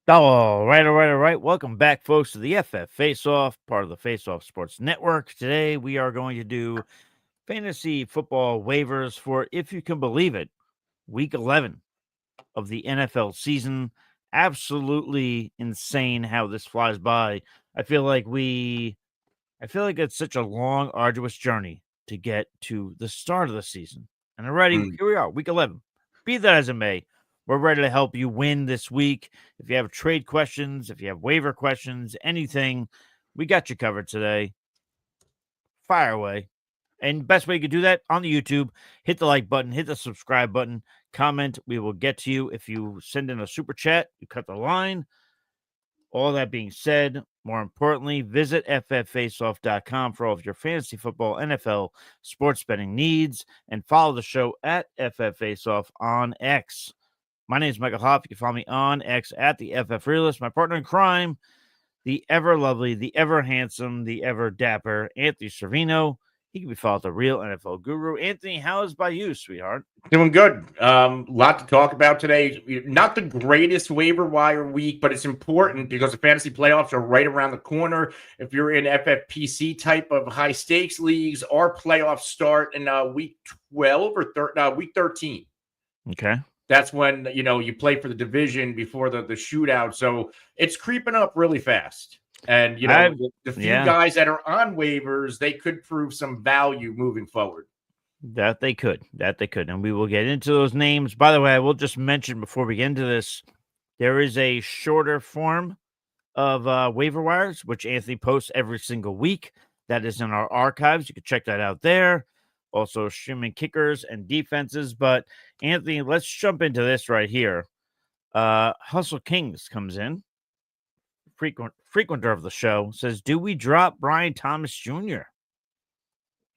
All right. Welcome back, folks, to the FF Face-Off, part of the Face-Off Sports Network. Today, we are going to do fantasy football waivers for, if you can believe it, Week 11 of the NFL season. Absolutely insane how this flies by. I feel like it's such a long, arduous journey to get to the start of the season. And already, Mm. here we are, Week 11. Be that as it may, we're ready to help you win this week. If you have trade questions, if you have waiver questions, anything, we got you covered today. Fire away. And best way you can do that on the YouTube, hit the like button, hit the subscribe button, comment. We will get to you. If you send in a super chat, you cut the line. All that being said, more importantly, visit fffaceoff.com for all of your fantasy football, NFL, sports betting needs, and follow the show at fffaceoff on X. My name is Michael Hoff. You can follow me on X at the FF Realist. My partner in crime, the ever lovely, the ever handsome, the ever dapper Anthony Servino. He can be followed the real NFL guru. Anthony, how is by you, sweetheart? Doing good. Lot to talk about today. Not the greatest waiver wire week, but it's important because the fantasy playoffs are right around the corner. If you're in FFPC type of high stakes leagues, our playoffs start in week 12 or week 13. Okay. That's when you play for the division before the shootout. So it's creeping up really fast. And the few guys that are on waivers, they could prove some value moving forward. That they could. And we will get into those names. By the way, I will just mention before we get into this, there is a shorter form of waiver wires, which Anthony posts every single week. That is in our archives. You can check that out there. Also, streaming kickers and defenses. But Anthony, let's jump into this right here. Hustle Kings comes in. Frequenter of the show says, do we drop Brian Thomas Jr.?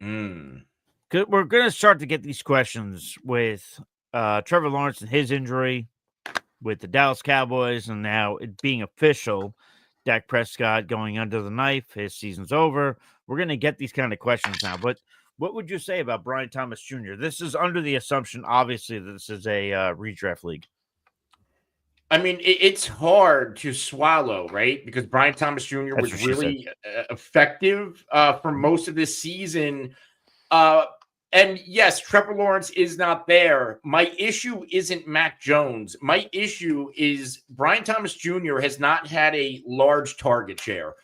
We're going to start to get these questions with Trevor Lawrence and his injury, with the Dallas Cowboys, and now it being official, Dak Prescott going under the knife. His season's over. We're going to get these kind of questions now. But what would you say about Brian Thomas Jr.? This is under the assumption, obviously, that this is a redraft league. I mean, it's hard to swallow, right? Because Brian Thomas Jr. That's was really effective for most of this season. And yes, Trevor Lawrence is not there. My issue isn't Mac Jones. My issue is Brian Thomas Jr. has not had a large target share.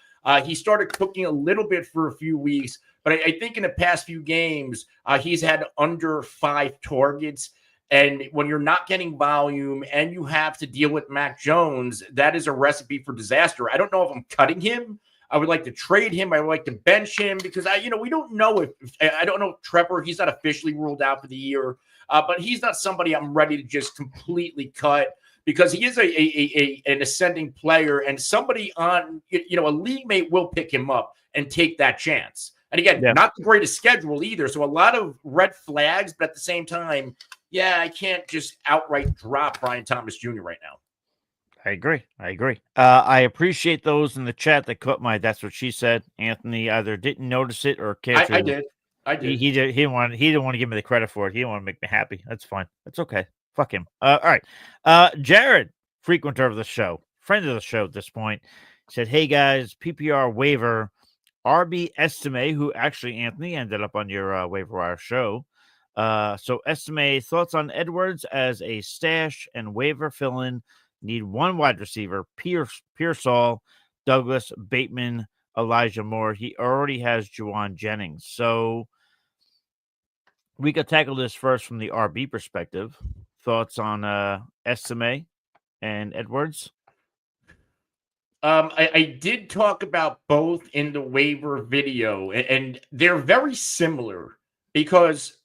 He started cooking a little bit for a few weeks, but I think in the past few games, he's had under 5 targets. And when you're not getting volume and you have to deal with Mac Jones, that is a recipe for disaster. I don't know if I'm cutting him. I would like to trade him. I would like to bench him because we don't know if I don't know if Trevor, he's not officially ruled out for the year, but he's not somebody I'm ready to just completely cut because he is an ascending player and somebody on, a league mate will pick him up and take that chance. And again, not the greatest schedule either. So a lot of red flags, but at the same time, I can't just outright drop Brian Thomas Jr. right now. I agree. I appreciate those in the chat that caught my "that's what she said." Anthony either didn't notice it or cared to. I did. He didn't want to give me the credit for it. He didn't want to make me happy. That's fine. That's okay. Fuck him. All right. Jared, frequenter of the show, friend of the show at this point, said, "Hey guys, PPR waiver, RB Estime, who actually Anthony ended up on your waiver wire show. So Estime, thoughts on Edwards as a stash and waiver fill-in." Need one wide receiver, Pearsall, Douglas, Bateman, Elijah Moore. He already has Juwan Jennings. So we could tackle this first from the RB perspective. Thoughts on Estime and Edwards? I did talk about both in the waiver video, and they're very similar because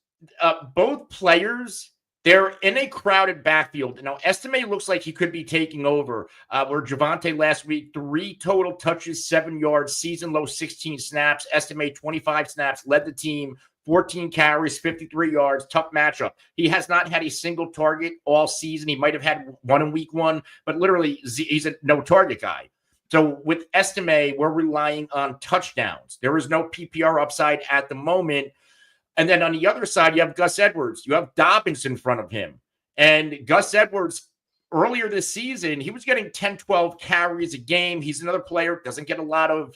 both players, they're in a crowded backfield. Now, Estime looks like he could be taking over. Where Javonte last week, 3 total touches, 7 yards, season low 16 snaps. Estime 25 snaps, led the team, 14 carries, 53 yards, tough matchup. He has not had a single target all season. He might have had one in week 1, but literally he's a no-target guy. So with Estime, we're relying on touchdowns. There is no PPR upside at the moment. And then on the other side, you have Gus Edwards. You have Dobbins in front of him. And Gus Edwards, earlier this season, he was getting 10, 12 carries a game. He's another player, doesn't get a lot of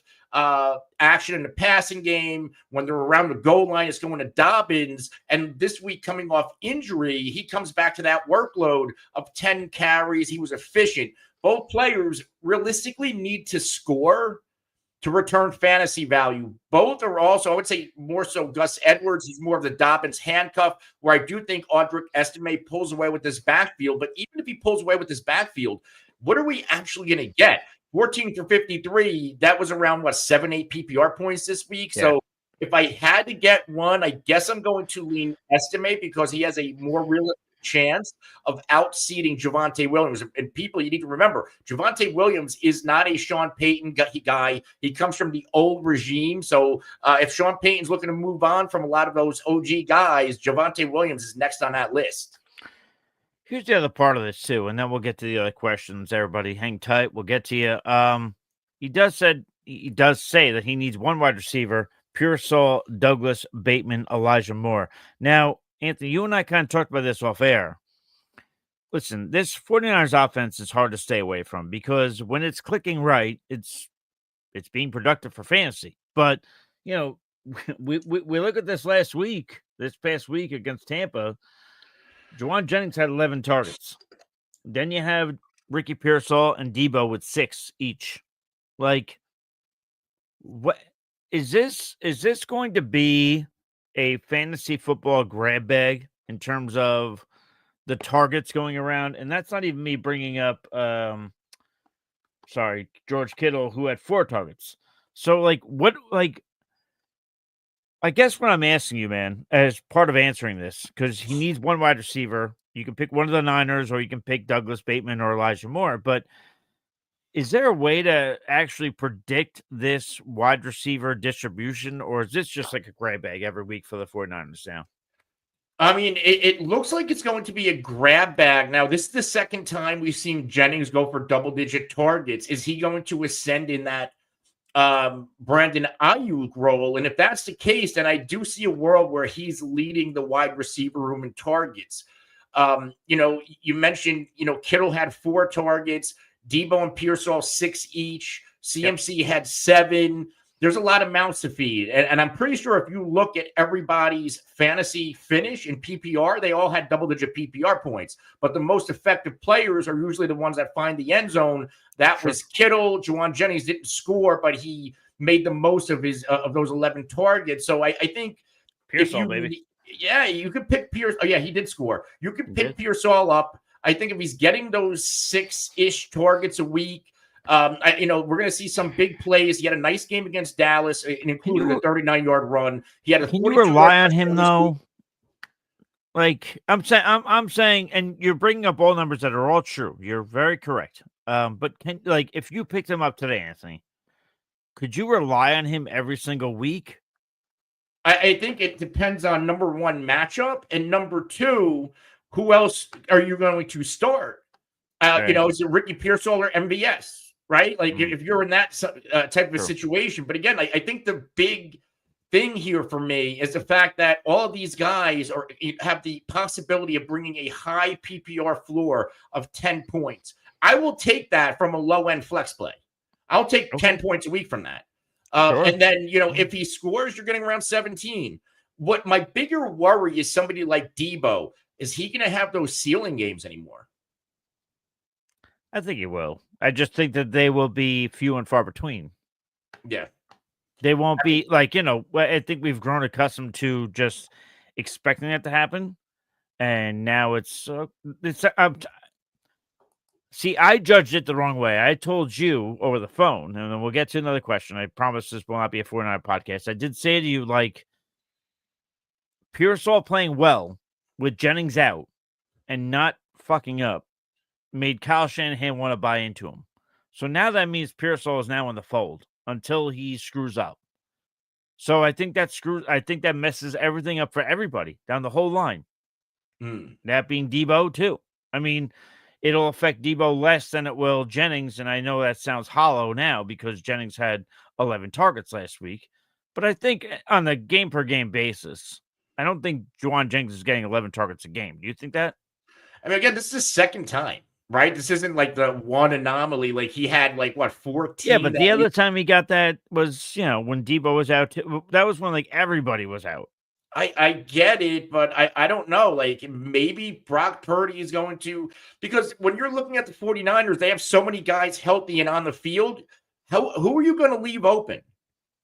action in the passing game. When they're around the goal line, it's going to Dobbins. And this week, coming off injury, he comes back to that workload of 10 carries. He was efficient. Both players realistically need to score to return fantasy value. Both are also, I would say, more so Gus Edwards. He's more of the Dobbins handcuff, where I do think Audric Estime pulls away with this backfield. But even if he pulls away with this backfield, what are we actually going to get? 14 for 53, that was around, 7, 8 PPR points this week. Yeah. So if I had to get one, I guess I'm going to lean Estime because he has a more realistic chance of outseeding Javonte Williams. And people, you need to remember, Javonte Williams is not a Sean Payton guy. He comes from the old regime. So if Sean Payton's looking to move on from a lot of those OG guys, Javonte Williams is next on that list. Here's the other part of this too, and then we'll get to the other questions. Everybody hang tight. We'll get to you. He does say that he needs one wide receiver: Pearsall, Douglas, Bateman, Elijah Moore. Now, Anthony, you and I kind of talked about this off air. Listen, this 49ers offense is hard to stay away from because when it's clicking right, it's being productive for fantasy. But, you know, we look at this past week against Tampa, Juwan Jennings had 11 targets. Then you have Ricky Pearsall and Debo with 6 each. Like, what is this? Is this going to be a fantasy football grab bag in terms of the targets going around? And that's not even me bringing up, George Kittle, who had 4 targets. So, I guess what I'm asking you, man, as part of answering this, because he needs one wide receiver. You can pick one of the Niners, or you can pick Douglas Bateman or Elijah Moore. But is there a way to actually predict this wide receiver distribution, or is this just like a grab bag every week for the 49ers now? I mean, it looks like it's going to be a grab bag. Now, this is the second time we've seen Jennings go for double-digit targets. Is he going to ascend in that Brandon Ayuk role? And if that's the case, then I do see a world where he's leading the wide receiver room in targets. You mentioned, Kittle had 4 targets. Debo and Pearsall 6 each. CMC had 7. There's a lot of mouths to feed. And I'm pretty sure if you look at everybody's fantasy finish in PPR, they all had double-digit PPR points. But the most effective players are usually the ones that find the end zone. That was Kittle. Juwan Jennings didn't score, but he made the most of his of those 11 targets. So I think Pearsall, baby. Yeah, you could pick Pierce. Oh, yeah, he did score. You could pick Pearsall up. I think if he's getting those 6-ish targets a week, we're going to see some big plays. He had a nice game against Dallas, and included a 39-yard run. He had a. Can you rely on him though? Like I'm saying, and you're bringing up all numbers that are all true. You're very correct. But if you picked him up today, Anthony, could you rely on him every single week? I think it depends on number 1 matchup, and number 2, who else are you going to start? Right. Is it Ricky Pearsall or MVS? Right? Like if you're in that type of a situation. But again, I think the big thing here for me is the fact that all of these guys have the possibility of bringing a high PPR floor of 10 points. I will take that from a low-end flex play. I'll take 10 points a week from that. Sure. And then, if he scores, you're getting around 17. What my bigger worry is somebody like Debo. Is he going to have those ceiling games anymore? I think he will. I just think that they will be few and far between. Yeah. They won't be I think we've grown accustomed to just expecting that to happen. And now see, I judged it the wrong way. I told you over the phone, and then we'll get to another question. I promise this will not be a 49 podcast. I did say to you, Pearsall playing well with Jennings out and not fucking up made Kyle Shanahan want to buy into him. So now that means Pearsall is now in the fold until he screws up. So I think that messes everything up for everybody down the whole line. That being Debo too. I mean, it'll affect Debo less than it will Jennings. And I know that sounds hollow now because Jennings had 11 targets last week. But I think on the game per game basis, I don't think Juwan Jennings is getting 11 targets a game. Do you think that? I mean, again, this is the second time. right? This isn't like the one anomaly. Like he had like what 14. Yeah, but the other time he got that was, when Debo was out. That was when like everybody was out. I get it, but I don't know. Like maybe Brock Purdy is going to, because when you're looking at the 49ers, they have so many guys healthy and on the field. Who are you going to leave open?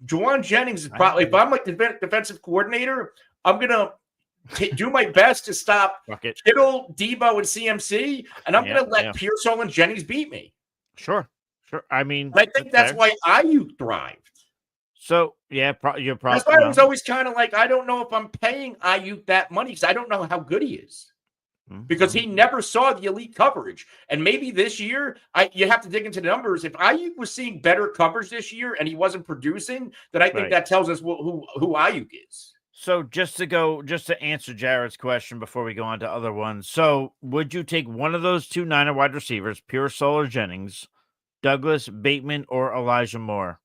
Juwan Jennings is probably, if I'm like the defensive coordinator, I'm going to do my best to stop Kittle, Debo, and CMC, and I'm going to let Pearsall and Jennings beat me. Sure. I mean, I think that's why Ayuk thrived. So, yeah, you're probably. That's why I was always kind of like, I don't know if I'm paying Ayuk that money because I don't know how good he is. Because he never saw the elite coverage. And maybe this year, you have to dig into the numbers. If Ayuk was seeing better coverage this year and he wasn't producing, then I think that tells us who Ayuk is. So just to answer Jared's question before we go on to other ones. So would you take one of those two Niner wide receivers, Pearsall or Jennings, Douglas, Bateman, or Elijah Moore?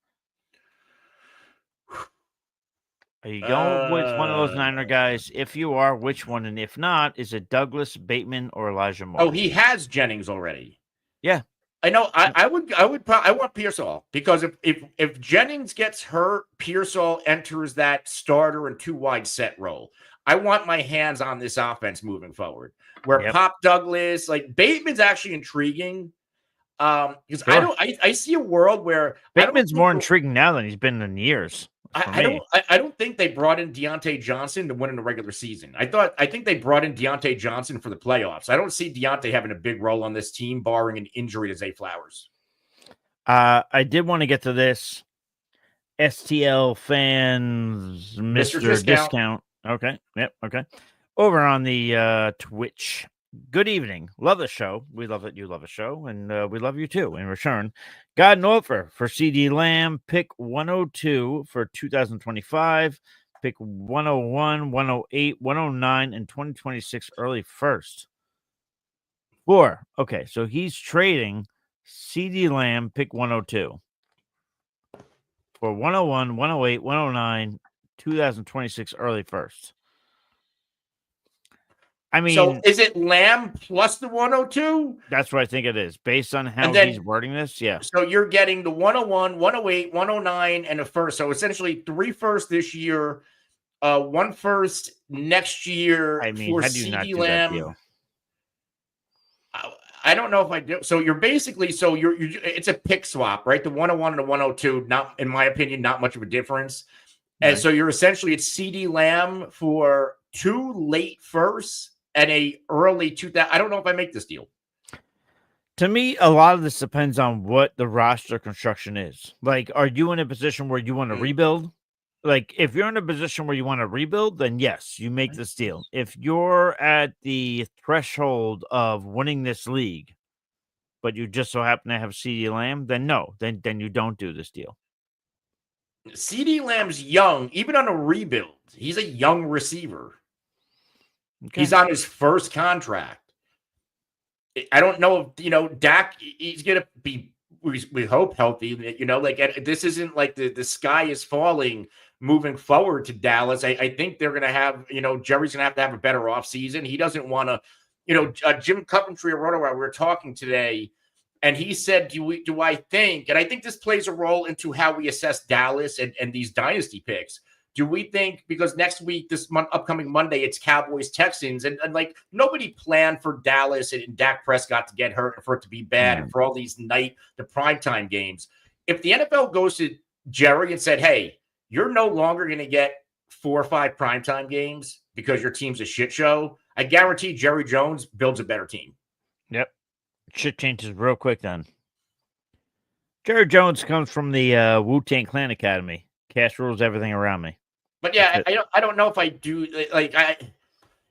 Are you going with one of those Niner guys? If you are, which one? And if not, is it Douglas, Bateman, or Elijah Moore? Oh, he has Jennings already. Yeah, I know. I want Pearsall because if Jennings gets hurt, Pearsall enters that starter and 2 wide set role. I want my hands on this offense moving forward. Where Pop Douglas, like Bateman's actually intriguing. Because I see a world where Bateman's more intriguing now than he's been in years. I don't think they brought in Deontay Johnson to win in the regular season. I think they brought in Deontay Johnson for the playoffs. I don't see Deontay having a big role on this team, barring an injury to Zay Flowers. I did want to get to this. STL fans, Mr. Discount. Okay. Yep. Okay. Over on the Twitch. Good evening. Love the show. We love that you love the show, and we love you too in return. God Norfer for CD Lamb, pick 102 for 2025, pick 101, 108, 109, and 2026 early first. 4. Okay, so he's trading CD Lamb, pick 102 for 101, 108, 109, 2026 early first. I mean, so is it Lamb plus the 102? That's what I think it is, based on how he's wording this. Yeah. So you're getting the 101, 108, 109, and a first. So essentially 3 firsts this year, 1 first next year. I mean, how do you not do that deal? I don't know if I do. So you're basically, it's a pick swap, right? The 101 and the 102, not, in my opinion, not much of a difference. Right. And so you're essentially, it's CD Lamb for 2 late firsts and a early 2000. I don't know if I make this deal. To me, a lot of this depends on what the roster construction is. Like, are you in a position where you want to rebuild? Like, if you're in a position where you want to rebuild, then yes, you make this deal. If you're at the threshold of winning this league, but you just so happen to have CD Lamb, then no, then you don't do this deal. CD Lamb's young, even on a rebuild. He's a young receiver. Okay. He's on his first contract. I don't know if, Dak, he's going to be, we hope, healthy. Like, this isn't like the sky is falling moving forward to Dallas. I think they're going to have, Jerry's going to have a better offseason. He doesn't want to, Jim Coventry of RotoWire, we were talking today, and he said, do I think, and I think this plays a role into how we assess Dallas and these dynasty picks. Do we think, because next week, upcoming Monday, it's Cowboys-Texans, and like nobody planned for Dallas and Dak Prescott to get hurt and for it to be bad and for all these the primetime games. If the NFL goes to Jerry and said, hey, you're no longer going to get 4 or 5 primetime games because your team's a shit show, I guarantee Jerry Jones builds a better team. Yep. Shit changes real quick then. Jerry Jones comes from the Wu-Tang Clan Academy. Cash rules everything around me. But yeah, I don't know if I do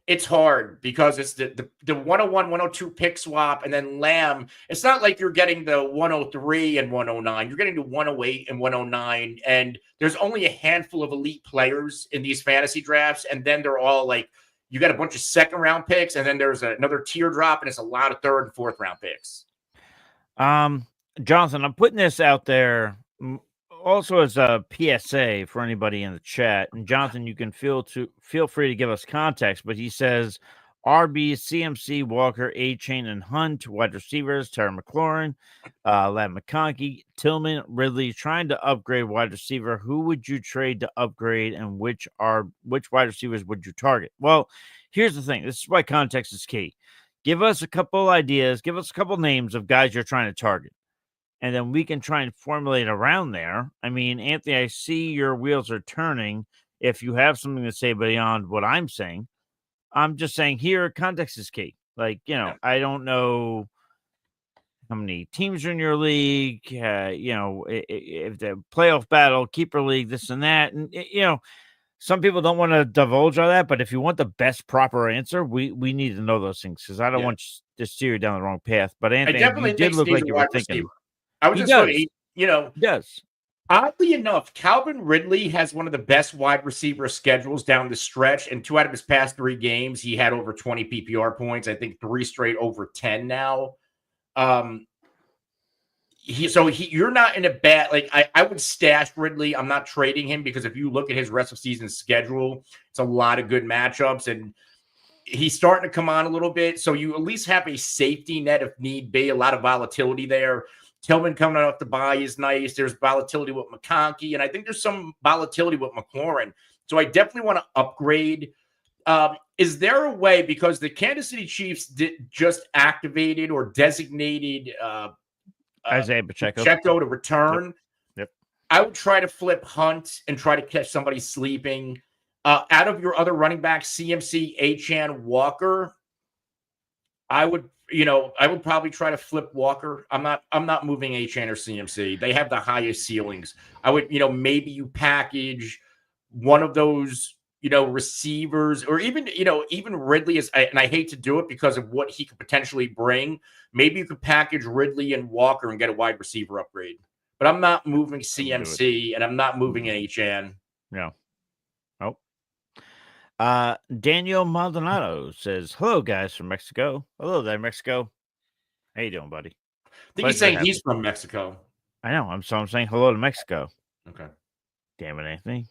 it's hard because it's the 101, 102 pick swap, and then Lamb. It's not like you're getting the 103 and 109. You're getting the 108 and 109, and there's only a handful of elite players in these fantasy drafts, and then they're all like, you got a bunch of second round picks, and then there's another teardrop, and it's a lot of 3rd and 4th round picks. Jonathan, I'm putting this out there also as a PSA for anybody in the chat. And Jonathan, you can feel free to give us context, but he says, RB, CMC, Walker, A-Chain, and Hunt. Wide receivers, Terry McLaurin, Ladd McConkey, Tillman, Ridley. Trying to upgrade wide receiver. Who would you trade to upgrade, and which wide receivers would you target? Well, here's the thing. This is why context is key. Give us a couple ideas. Give us a couple names of guys you're trying to target. And then we can try and formulate around there. I mean, Anthony, I see your wheels are turning. If you have something to say beyond what I'm saying, I'm just saying here, context is key. Like, I don't know how many teams are in your league, if the playoff battle, keeper league, this and that. And, some people don't want to divulge all that, but if you want the best proper answer, we need to know those things because I don't want to steer you down the wrong path. But I Anthony, definitely you think did look Steve's like a you were wide thinking. receiver. I was He just does. going, He does. Oddly enough, Calvin Ridley has one of the best wide receiver schedules down the stretch. And 2 out of his past 3 games, he had over 20 PPR points. I think 3 straight over 10 now. You're not in a bad, like, I would stash Ridley. I'm not trading him because if you look at his rest of season schedule, it's a lot of good matchups and he's starting to come on a little bit. So you at least have a safety net if need be, a lot of volatility there. Tillman coming off the bye is nice. There's volatility with McConkey, and I think there's some volatility with McLaurin. So I definitely want to upgrade. Is there a way, because the Kansas City Chiefs just activated or designated Isaiah Pacheco to return? Yep. I would try to flip Hunt and try to catch somebody sleeping. Out of your other running backs, CMC, Achane, Walker, I would probably try to flip Walker. I'm not moving Achane or CMC. They have the highest ceilings. I would, maybe you package one of those, receivers, or even Ridley is, and I hate to do it because of what he could potentially bring. Maybe you could package Ridley and Walker and get a wide receiver upgrade. But I'm not moving CMC and I'm not moving Achane. Yeah. Daniel Maldonado says, "Hello, guys from Mexico." Hello there, Mexico. How you doing, buddy? I think he's saying he's from Mexico. I know. I'm saying hello to Mexico. Okay. Damn it, Anthony.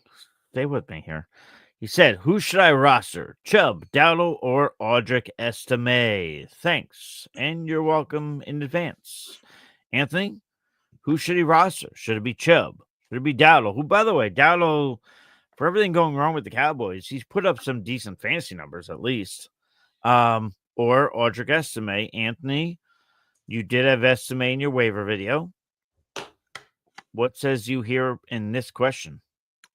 Stay with me here. He said, "Who should I roster? Chubb, Dowdle, or Audric Estime? Thanks, and you're welcome in advance." Anthony, who should he roster? Should it be Chubb? Should it be Dowdle? Who, by the way, Dowdle, for everything going wrong with the Cowboys, he's put up some decent fantasy numbers at least. Or Audric Estime. Anthony, you did have Estime in your waiver video. What says you here in this question?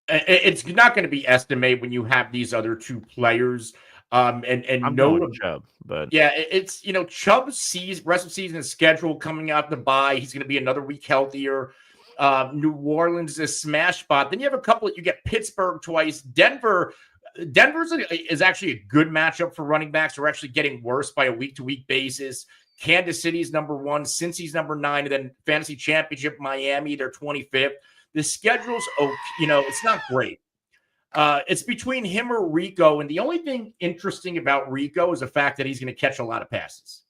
It's not going to be Estime when you have these other 2 players. I'm going Chubb, but yeah, it's Chubb's rest of season schedule coming out the bye. He's going to be another week healthier. New Orleans is a smash spot. Then you have a couple. You get Pittsburgh twice. Denver's is actually a good matchup for running backs. They're actually getting worse by a week-to-week basis. Kansas City's number 1, Cincy's number 9, and then fantasy championship Miami, they're 25th. The schedule's it's not great. It's between him or Rico, and the only thing interesting about Rico is the fact that he's going to catch a lot of passes.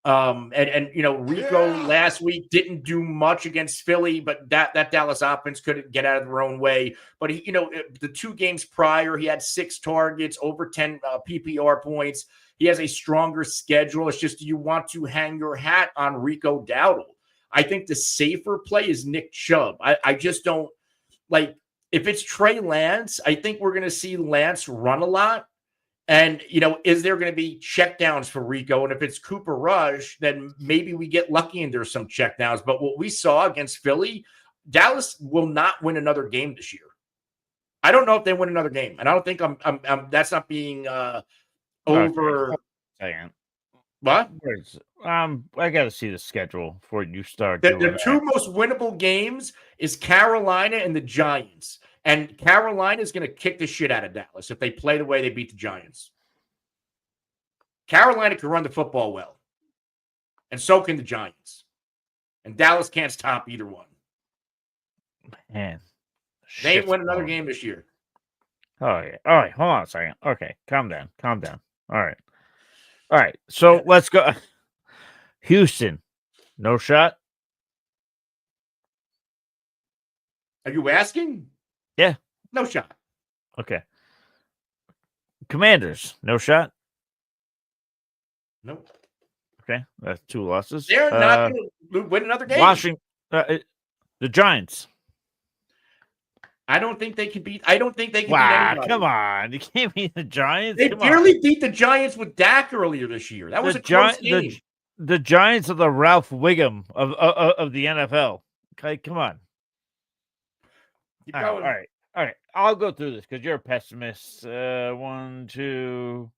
Rico last week didn't do much against Philly, but that Dallas offense couldn't get out of their own way. But the 2 games prior, he had 6 targets, over 10 PPR points. He has a stronger schedule. It's just, you want to hang your hat on Rico Dowdle. I think the safer play is Nick Chubb. I just don't like, if it's Trey Lance, I think we're going to see Lance run a lot. And, is there going to be checkdowns for Rico? And if it's Cooper Rush, then maybe we get lucky and there's some checkdowns. But what we saw against Philly, Dallas will not win another game this year. I don't know if they win another game. And I don't think that's not being over. Okay. What? I got to see the schedule before you start. The 2 most winnable games is Carolina and the Giants. And Carolina is going to kick the shit out of Dallas if they play the way they beat the Giants. Carolina can run the football well. And so can the Giants. And Dallas can't stop either one. Man. They ain't win another game this year. Oh, yeah. All right. Hold on a second. Okay. Calm down. All right. So let's go. Houston. No shot? Are you asking? Yeah. No shot. Okay. Commanders. No shot? Nope. Okay, that's 2 losses. They're not going to win another game. Washington, the Giants. I don't think they can beat. I don't think they can beat Wow, anybody. come on! You can't beat the Giants. They Come barely on. beat the Giants with Dak earlier this year. That was a close game. The Giants are the Ralph Wiggum of the NFL. Okay, come on. Keep All going. right. I'll go through this because you're a pessimist. 1, 2.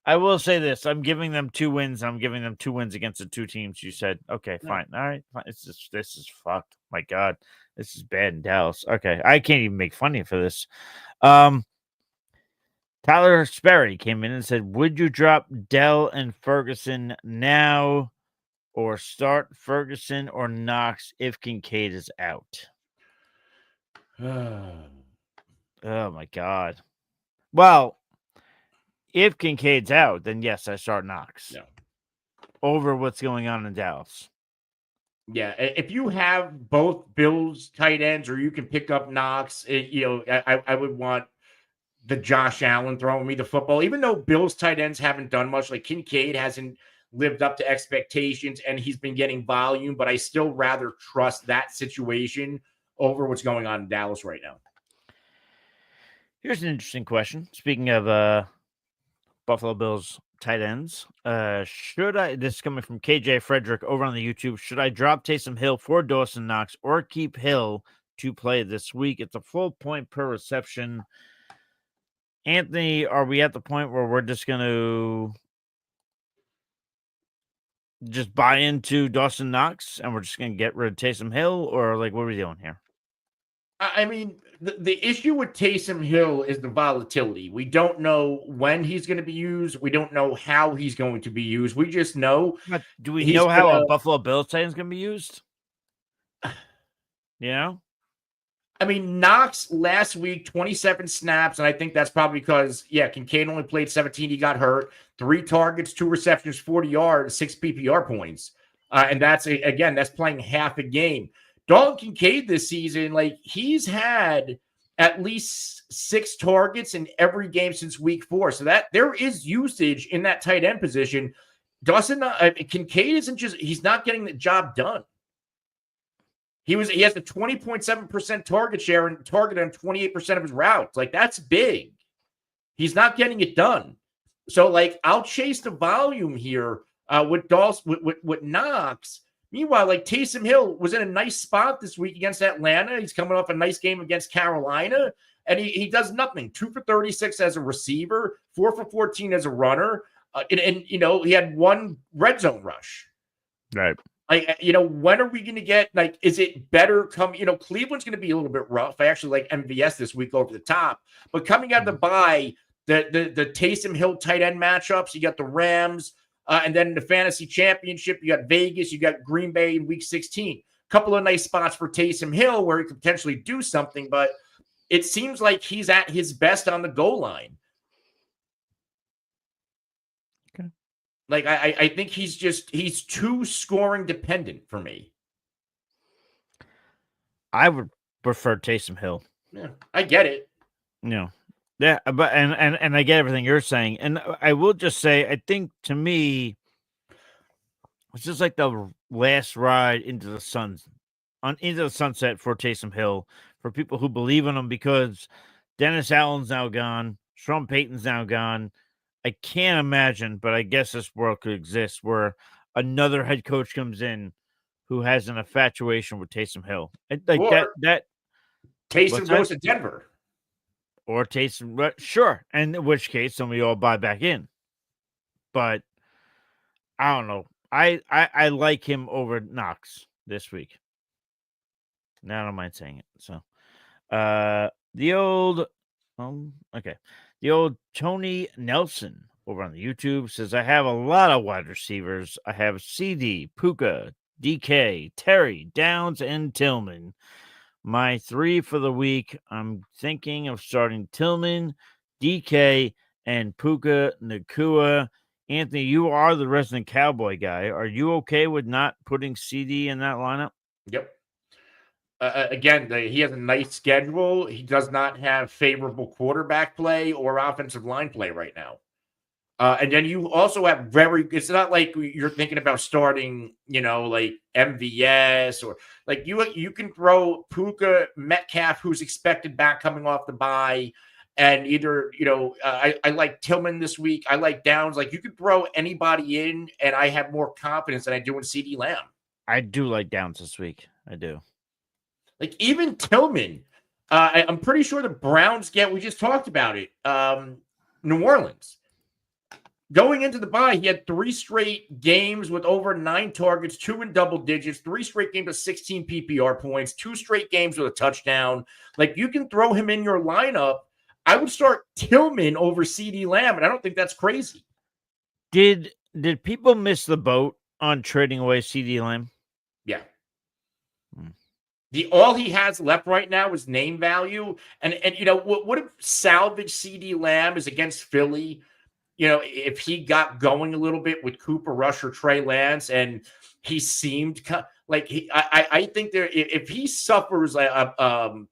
I will say this: I'm giving them 2 wins. I'm giving them 2 wins against the 2 teams you said. Okay, fine. All right, fine. This is fucked. My God, this is bad in Dallas. Okay, I can't even make fun of you for this. Tyler Sperry came in and said, "Would you drop Dell and Ferguson now, or start Ferguson or Knox if Kincaid is out?" Oh my God. Well, if Kincaid's out, then yes, I start Knox. No. Over what's going on in Dallas. Yeah, if you have both Bills tight ends, or you can pick up Knox, I would want the Josh Allen throwing me the football. Even though Bills tight ends haven't done much, like Kincaid hasn't lived up to expectations, and he's been getting volume, but I still rather trust that situation over what's going on in Dallas right now. Here's an interesting question. Speaking of Buffalo Bills tight ends, should I? This is coming from KJ Frederick over on the YouTube. Should I drop Taysom Hill for Dawson Knox or keep Hill to play this week? It's a full point per reception. Anthony, are we at the point where we're just going to just buy into Dawson Knox and we're just going to get rid of Taysom Hill, or like what are we doing here? I mean, the issue with Taysom Hill is the volatility. We don't know when he's going to be used. We don't know how he's going to be used. We just know. But do we know how a Buffalo Bills tight end is going to be used? You know? I mean, Knox last week, 27 snaps, and I think that's probably because, Kincaid only played 17. He got hurt. 3 targets, 2 receptions, 40 yards, 6 PPR points. And that's playing half a game. Dalton Kincaid this season, like, he's had at least 6 targets in every game since week 4. So that there is usage in that tight end position. Kincaid he's not getting the job done. He has the 20.7% target share and targeted on 28% of his routes. Like, that's big. He's not getting it done. So, like, I'll chase the volume here with Knox. Meanwhile, like, Taysom Hill was in a nice spot this week against Atlanta. He's coming off a nice game against Carolina, and he does nothing. 2 for 36 as a receiver, 4 for 14 as a runner, and he had 1 red zone rush. Right. When are we going to get, like, is it better Cleveland's going to be a little bit rough. I actually like MVS this week over the top, but coming out of the bye, the Taysom Hill tight end matchups, you got the Rams, and then the fantasy championship, you got Vegas, you got Green Bay in week 16. Couple of nice spots for Taysom Hill where he could potentially do something, but it seems like he's at his best on the goal line. Okay. Like, I think he's too scoring dependent for me. I would prefer Taysom Hill. Yeah, I get it. Yeah, but and I get everything you're saying, and I will just say, I think to me, it's just like the last ride into the sunset for Taysom Hill, for people who believe in him, because Dennis Allen's now gone, Sean Payton's now gone. I can't imagine, but I guess this world could exist where another head coach comes in who has an infatuation with Taysom Hill, that Taysom goes to Denver. Or Taysom, sure. And in which case, then we all buy back in. But I don't know. I like him over Knox this week. Now I don't mind saying it. So, the old Tony Nelson over on the YouTube says, I have a lot of wide receivers. I have CD, Puka, DK, Terry, Downs, and Tillman. My 3 for the week, I'm thinking of starting Tillman, DK, and Puka Nacua. Anthony, you are the resident Cowboy guy. Are you okay with not putting CD in that lineup? Yep. Again, he has a nice schedule. He does not have favorable quarterback play or offensive line play right now. And then you also have it's not like you're thinking about starting, like MVS or like you can throw Puka Metcalf, who's expected back coming off the bye. And either, I like Tillman this week. I like Downs. Like you could throw anybody in, and I have more confidence than I do in CD Lamb. I do like Downs this week. I do. Like even Tillman, I'm pretty sure the Browns we just talked about it. New Orleans. Going into the bye, he had 3 straight games with over 9 targets, 2 in double digits, 3 straight games with 16 PPR points, 2 straight games with a touchdown. Like you can throw him in your lineup. I would start Tillman over CD Lamb, and I don't think that's crazy. Did people miss the boat on trading away CD Lamb? Yeah. All he has left right now is name value. And what if salvage CD Lamb is against Philly? If he got going a little bit with Cooper Rush or Trey Lance, and he seemed like I think if he suffers a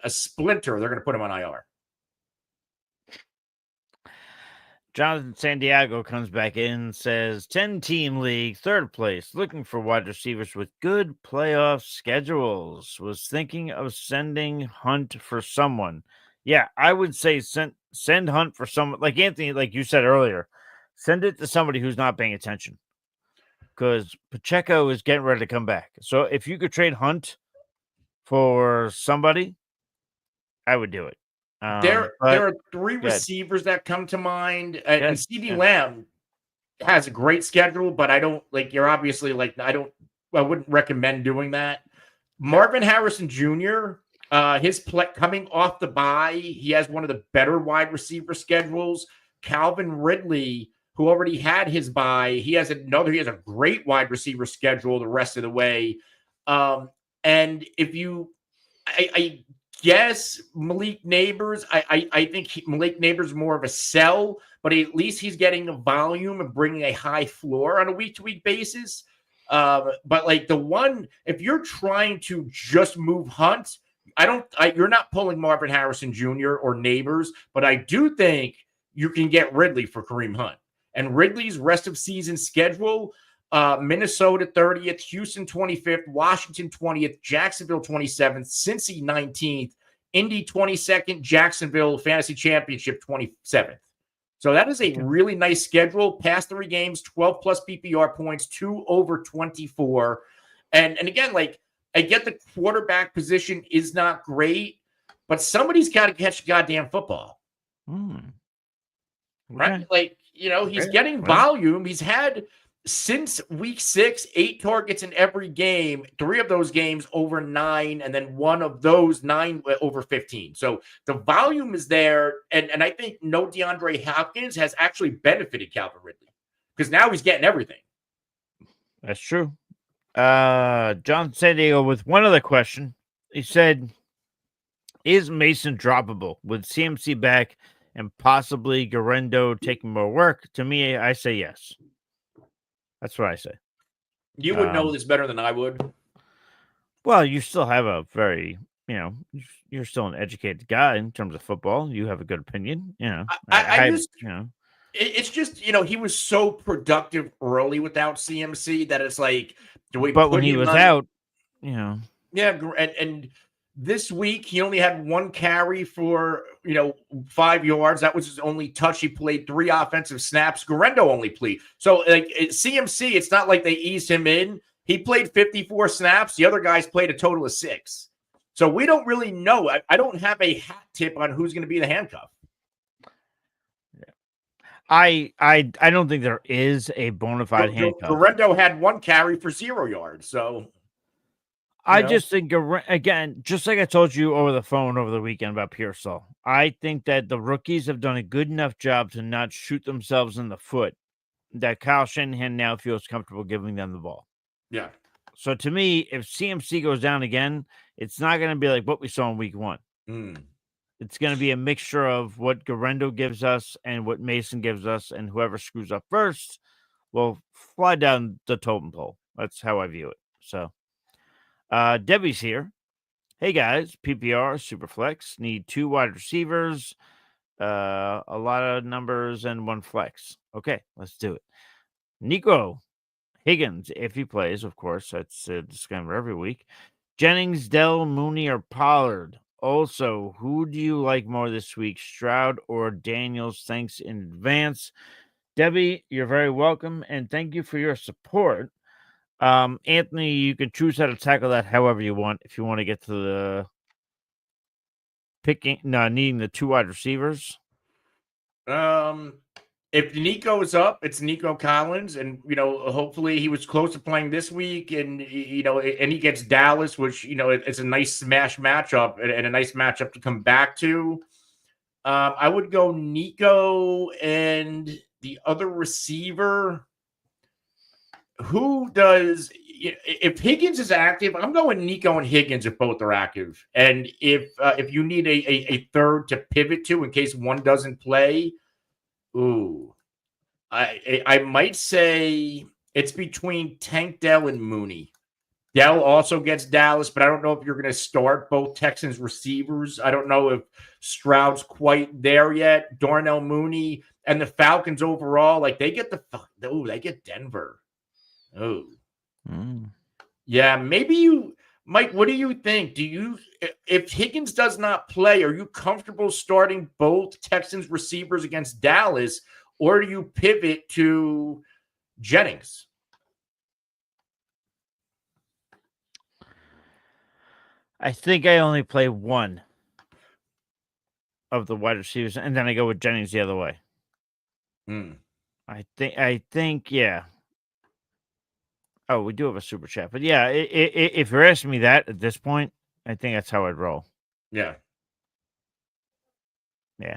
splinter, they're going to put him on IR. Jonathan Santiago comes back in and says 10-team league, 3rd place, looking for wide receivers with good playoff schedules. Was thinking of sending Hunt for someone. Yeah, I would say send Hunt for someone like Anthony, like you said earlier. Send it to somebody who's not paying attention, because Pacheco is getting ready to come back. So if you could trade Hunt for somebody, I would do it. There are 3 receivers that come to mind, and CD Lamb has a great schedule, but I don't like. You're obviously like I wouldn't recommend doing that. Marvin Harrison Jr. His play coming off the bye, he has one of the better wide receiver schedules. Calvin Ridley, who already had his bye, he has a great wide receiver schedule the rest of the way. And if you, I guess Malik Neighbors, I think Malik Neighbors is more of a sell, but at least he's getting a volume and bringing a high floor on a week-to-week basis. But like if you're trying to just move Hunt, you're not pulling Marvin Harrison Jr. or Neighbors, but I do think you can get Ridley for Kareem Hunt. And Ridley's rest of season schedule, Minnesota 30th, Houston 25th, Washington 20th, Jacksonville 27th, Cincy 19th, Indy 22nd, Jacksonville Fantasy Championship 27th. So that is a really nice schedule. Past 3 games, 12 plus PPR points, 2 over 24. And again, like I get the quarterback position is not great, but somebody's got to catch goddamn football. Right? Like, he's getting volume. He's had since week 6, 8 targets in every game, 3 of those games over 9, and then 1 of those 9 over 15. So the volume is there. And I think no DeAndre Hopkins has actually benefited Calvin Ridley because now he's getting everything. That's true. John San Diego with one other question. He said, is Mason droppable with CMC back and possibly Garendo taking more work? To me, I say yes. That's what I say. You would know this better than I would. Well, you still have a very, you're still an educated guy in terms of football. You have a good opinion. It's just, he was so productive early without CMC that it's like, but when he was out, Yeah. And this week, he only had 1 carry for, 5 yards. That was his only touch. He played 3 offensive snaps. Garendo only played. So, like, CMC, it's not like they eased him in. He played 54 snaps. The other guys played a total of 6. So, we don't really know. I don't have a hat tip on who's going to be the handcuff. I don't think there is a bona fide handcuff. Garendo had 1 carry for 0 yards. So, I just think, again, just like I told you over the phone over the weekend about Pearsall, I think that the rookies have done a good enough job to not shoot themselves in the foot that Kyle Shanahan now feels comfortable giving them the ball. Yeah. So to me, if CMC goes down again, it's not going to be like what we saw in week 1. It's going to be a mixture of what Garendo gives us and what Mason gives us, and whoever screws up first will fly down the totem pole. That's how I view it. So, Debbie's here. Hey guys, PPR, Superflex, need 2 wide receivers. A lot of numbers and one flex. Okay, let's do it. Nico Higgins, if he plays, of course, that's a disclaimer every week. Jennings, Dell, Mooney, or Pollard. Also, who do you like more this week, Stroud or Daniels? Thanks in advance. Debbie, you're very welcome, and thank you for your support. Anthony, you can choose how to tackle that however you want. If you want to get to the needing the 2 wide receivers. If Nico is up, it's Nico Collins, and hopefully he was close to playing this week, and and he gets Dallas, which it's a nice smash matchup and a nice matchup to come back to. I would go Nico and the other receiver. Who does? If Higgins is active, I'm going Nico and Higgins if both are active, and if you need a third to pivot to in case one doesn't play. Ooh, I might say it's between Tank Dell and Mooney. Dell also gets Dallas, but I don't know if you're going to start both Texans receivers. I don't know if Stroud's quite there yet. Darnell Mooney and the Falcons overall, like they get they get Denver. Oh, yeah, maybe Mike, what do you think? If Higgins does not play, are you comfortable starting both Texans receivers against Dallas, or do you pivot to Jennings? I think I only play one of the wide receivers, and then I go with Jennings the other way. I think, yeah. Oh, we do have a super chat, but yeah, if you're asking me that at this point, I think that's how I'd roll. Yeah. Oh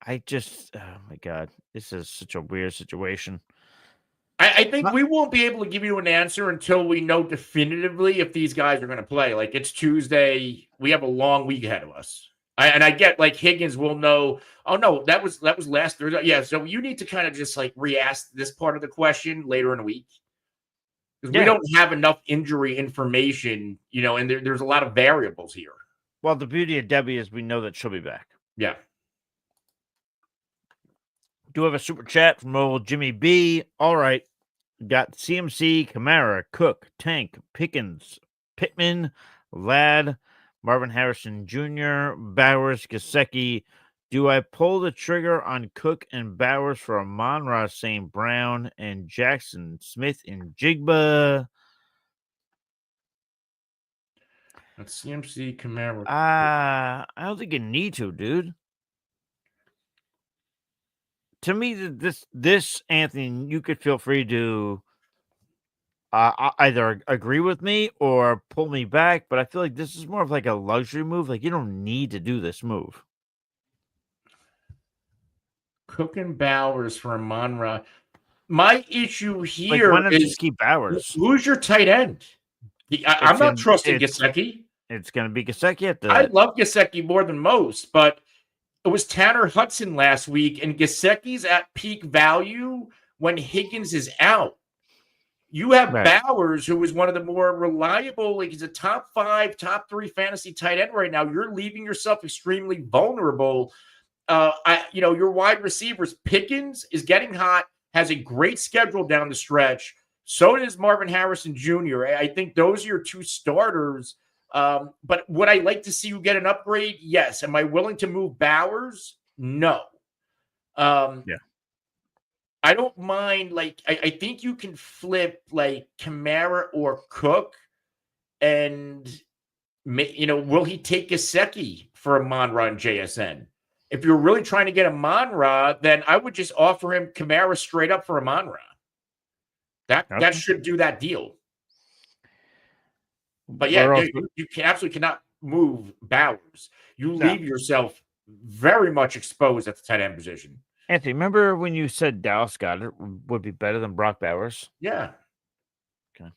my God, this is such a weird situation. I think we won't be able to give you an answer until we know definitively if these guys are going to play. Like it's Tuesday, we have a long week ahead of us. I get like Higgins will know. Oh no, that was last Thursday. Yeah, so you need to kind of just like re-ask this part of the question later in the week because we don't have enough injury information, and there's a lot of variables here. Well, the beauty of Debbie is we know that she'll be back. Yeah. Do have a super chat from old Jimmy B. All right. Got CMC, Kamara, Cook, Tank, Pickens, Pittman, Ladd, Marvin Harrison Jr., Bowers, Gesicki. Do I pull the trigger on Cook and Bowers for Amon-Ra St. Brown and Jackson Smith and Jigba? That's CMC, Kamara. I don't think you need to, dude. To me, this Anthony, you could feel free to either agree with me or pull me back, but I feel like this is more of like a luxury move. Like you don't need to do this move. Cook and Bowers for Amon-Ra. My issue here like, why not just keep Bowers? Who's your tight end? I'm not trusting Gesicki. It's going to be Gesicki. I love Gesicki more than most, but it was Tanner Hudson last week, and Gesicki's at peak value when Higgins is out. You have Bowers, who is one of the more reliable, like he's a top 5, top 3 fantasy tight end right now. You're leaving yourself extremely vulnerable. Your wide receivers, Pickens is getting hot, has a great schedule down the stretch. So does Marvin Harrison Jr. I think those are your 2 starters. But would I like to see you get an upgrade? Yes. Am I willing to move Bowers? No. I don't mind. Like, I think you can flip like Kamara or Cook, and will he take Gesicki for Amon-Ra and JSN? If you're really trying to get Amon-Ra, then I would just offer him Kamara straight up for Amon-Ra. That should do that deal. But yeah, you absolutely cannot move Bowers. You leave yourself very much exposed at the tight end position. Anthony, remember when you said Dallas Goedert would be better than Brock Bowers? Yeah. Okay.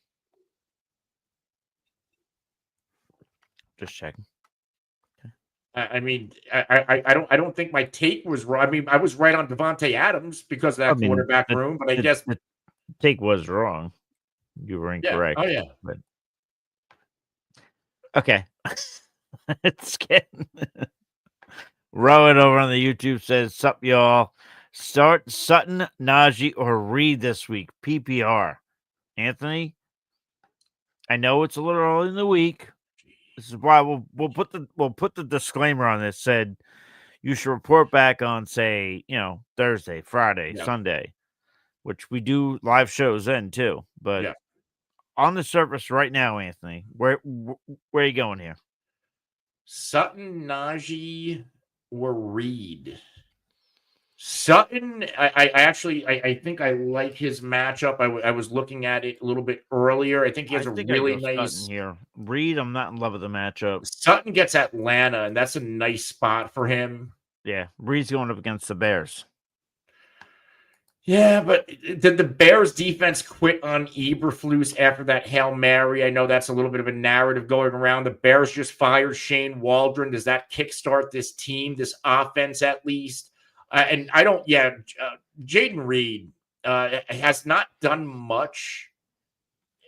Just checking. Okay. I mean, I don't think my take was wrong. I mean, I was right on Devontae Adams because of that quarterback room, but I guess the take was wrong. You were incorrect. Yeah. Oh yeah. But... Okay. It's getting Rowan over on the YouTube says, "Sup, y'all? Start Sutton, Najee, or Reed this week. PPR. Anthony, I know it's a little early in the week. This is why we'll put the disclaimer on this. Said you should report back on, say, Thursday, Friday, Yeah. Sunday, which we do live shows then too. But Yeah. on the surface right now, Anthony, where are you going here? Sutton, Najee, or Reed? Sutton, I think I like his matchup. I was looking at it a little bit earlier. I think he has I a think I really go Sutton nice. here. Reed, I'm not in love with the matchup. Sutton gets Atlanta, and that's a nice spot for him. Yeah, Reed's going up against the Bears. Yeah, but did the Bears defense quit on Eberflus after that Hail Mary? I know that's a little bit of a narrative going around. The Bears just fired Shane Waldron. Does that kickstart this team, this offense at least? And I don't, Jaden Reed has not done much,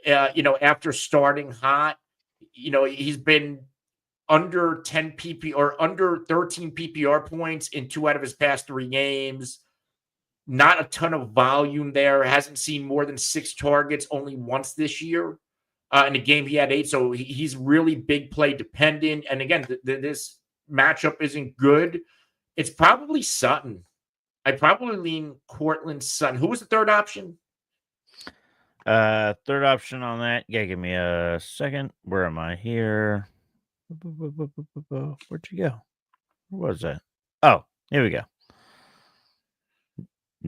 after starting hot. He's been under 10 PP or under 13 PPR points in 2 out of his past 3 games. Not a ton of volume there. Hasn't seen more than 6 targets only once this year. In a game, he had 8. So he's really big play dependent. And again, this matchup isn't good. It's probably Sutton. I probably lean Cortland Sutton. Who was the third option? Third option on that. Yeah, give me a second. Where am I here? Where'd you go? Where was that? Oh, here we go.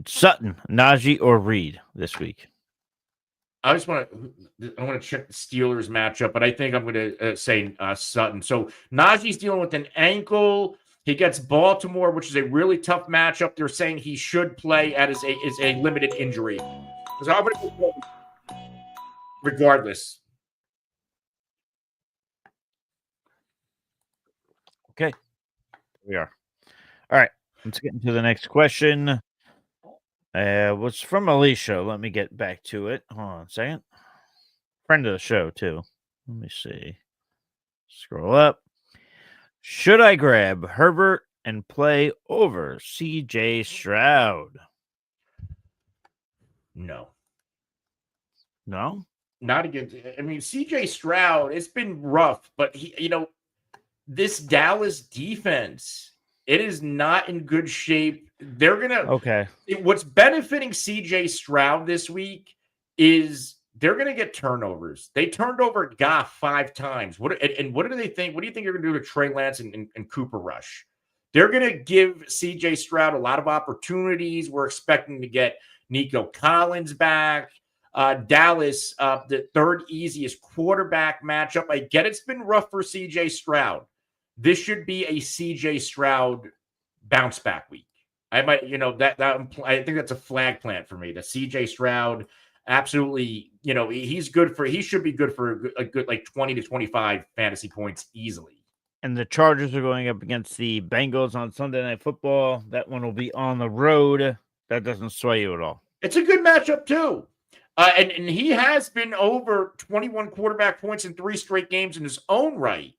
Sutton, Najee, or Reed this week. I want to check the Steelers matchup, but I think I'm going to say Sutton. So Najee's dealing with an ankle. He gets Baltimore, which is a really tough matchup. They're saying he should play is a limited injury. So I'm going to go regardless. Okay, we are. All right, let's get into the next question. Was from Alicia. Let me get back to it. Hold on a second. Friend of the show, too. Let me see. Scroll up. Should I grab Herbert and play over CJ Stroud? No. No? Not against. I mean, CJ Stroud, it's been rough, but this Dallas defense, it is not in good shape. They're going to. Okay. What's benefiting CJ Stroud this week is they're going to get turnovers. They turned over Goff 5 times. What do they think? What do you think you're going to do to Trey Lance and Cooper Rush? They're going to give CJ Stroud a lot of opportunities. We're expecting to get Nico Collins back. Dallas, the third easiest quarterback matchup. I get it's been rough for CJ Stroud. This should be a CJ Stroud bounce back week. I might, I think that's a flag plant for me. The CJ Stroud, absolutely, he should be good for a good like 20 to 25 fantasy points easily. And the Chargers are going up against the Bengals on Sunday Night Football. That one will be on the road. That doesn't sway you at all. It's a good matchup too. And he has been over 21 quarterback points in 3 straight games in his own right.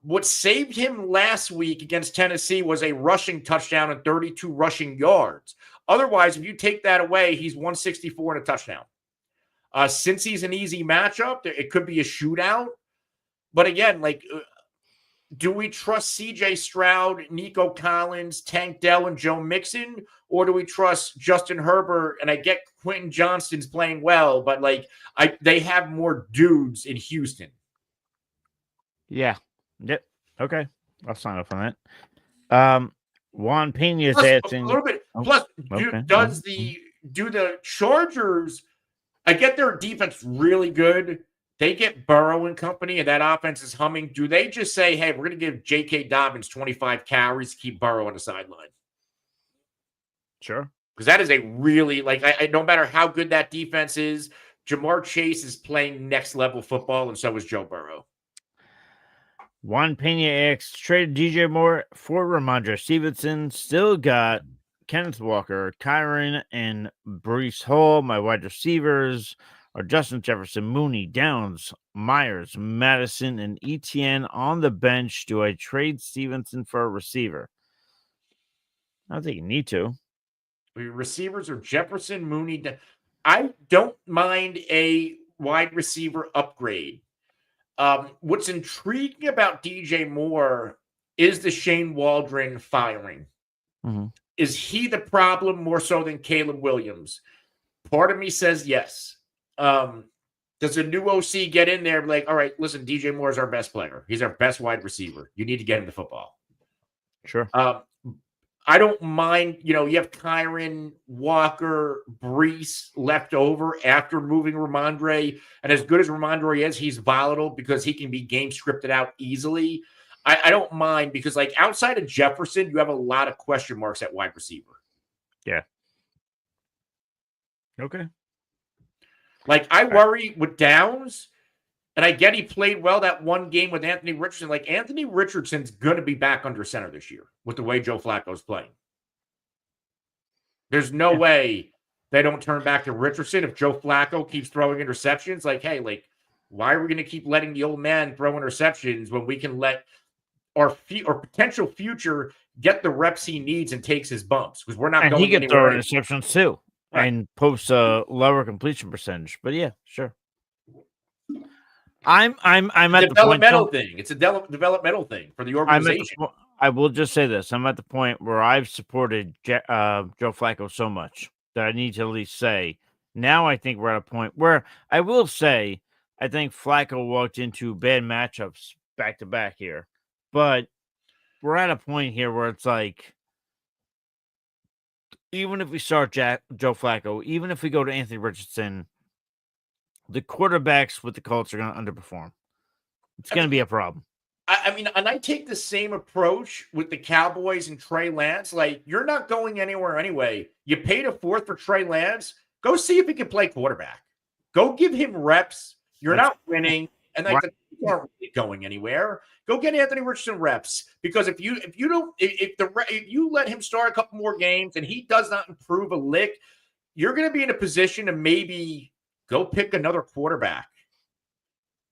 What saved him last week against Tennessee was a rushing touchdown and 32 rushing yards. Otherwise, if you take that away, he's 164 and a touchdown. Since he's an easy matchup, it could be a shootout. But again, do we trust CJ Stroud, Nico Collins, Tank Dell, and Joe Mixon? Or do we trust Justin Herbert? And I get Quentin Johnston's playing well, but they have more dudes in Houston. Yeah. Yep. Okay. I'll sign up on that. Juan Pena is asking a little bit. Plus, do the Chargers? I get their defense really good. They get Burrow and company, and that offense is humming. Do they just say, "Hey, we're going to give J.K. Dobbins 25 carries, keep Burrow on the sideline"? Sure. Because that is a really no matter how good that defense is, Jamar Chase is playing next level football, and so is Joe Burrow. Juan Pena asks, traded DJ Moore for Ramondre Stevenson. Still got Kenneth Walker, Kyron, and Breece Hall. My wide receivers are Justin Jefferson, Mooney, Downs, Myers, Madison, and Etienne on the bench. Do I trade Stevenson for a receiver? I don't think you need to. Receivers are Jefferson, Mooney. I don't mind a wide receiver upgrade. What's intriguing about DJ Moore is the Shane Waldron firing. Mm-hmm. Is he the problem more so than Caleb Williams? Part of me says yes. Does a new OC get in there like, all right, listen, DJ Moore is our best player. He's our best wide receiver. You need to get him the football. Sure. I don't mind, you have Kyron, Walker, Brees left over after moving Ramondre. And as good as Ramondre is, he's volatile because he can be game scripted out easily. I don't mind because, like, outside of Jefferson, you have a lot of question marks at wide receiver. Yeah. Okay. Like, I worry with Downs, and I get he played well that one game with Anthony Richardson. Like, Anthony Richardson's going to be back under center this year with the way Joe Flacco's playing. There's no way they don't turn back to Richardson if Joe Flacco keeps throwing interceptions. Like, hey, like, why are we going to keep letting the old man throw interceptions when we can let our potential future get the reps he needs and takes his bumps? Because we're not and going he can anywhere. Throw interceptions too. Right. And post a lower completion percentage. But yeah, sure. I'm at the developmental thing. It's a developmental thing for the organization. I will just say this: I'm at the point where I've supported Joe Flacco so much that I need to at least say now. I think we're at a point where I will say I think Flacco walked into bad matchups back to back here, but we're at a point here where it's like, even if we start Joe Flacco, even if we go to Anthony Richardson, the quarterbacks with the Colts are going to underperform. It's going to be a problem. I mean, and I take the same approach with the Cowboys and Trey Lance. Like, you're not going anywhere anyway. You paid a fourth for Trey Lance. Go see if he can play quarterback. Go give him reps. You're not winning, and like the Colts aren't really going anywhere. Go get Anthony Richardson reps, because if you let him start a couple more games and he does not improve a lick, you're going to be in a position to maybe go pick another quarterback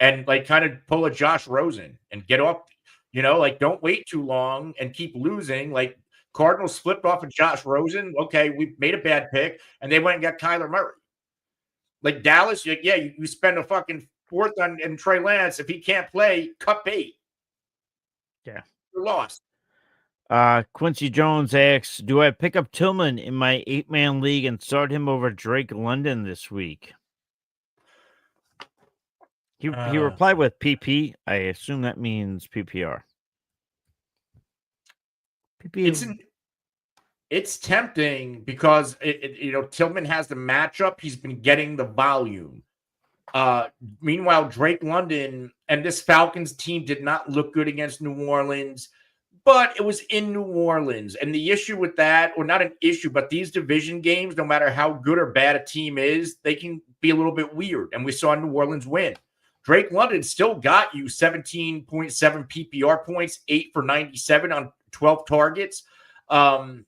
and like kind of pull a Josh Rosen and get off, like don't wait too long and keep losing. Like Cardinals flipped off of Josh Rosen. Okay, we made a bad pick, and they went and got Kyler Murray. Like Dallas, you spend a fucking fourth on Trey Lance. If he can't play, cut bait. Yeah. You're lost. Quincy Jones asks, do I pick up Tillman in my 8-man league and start him over Drake London this week? He replied with PP. I assume that means PPR. It's tempting because Tillman has the matchup. He's been getting the volume. Meanwhile, Drake London and this Falcons team did not look good against New Orleans, but it was in New Orleans. And the issue with that, or not an issue, but these division games, no matter how good or bad a team is, they can be a little bit weird. And we saw New Orleans win. Drake London still got you 17.7 PPR points, 8 for 97 on 12 targets. You're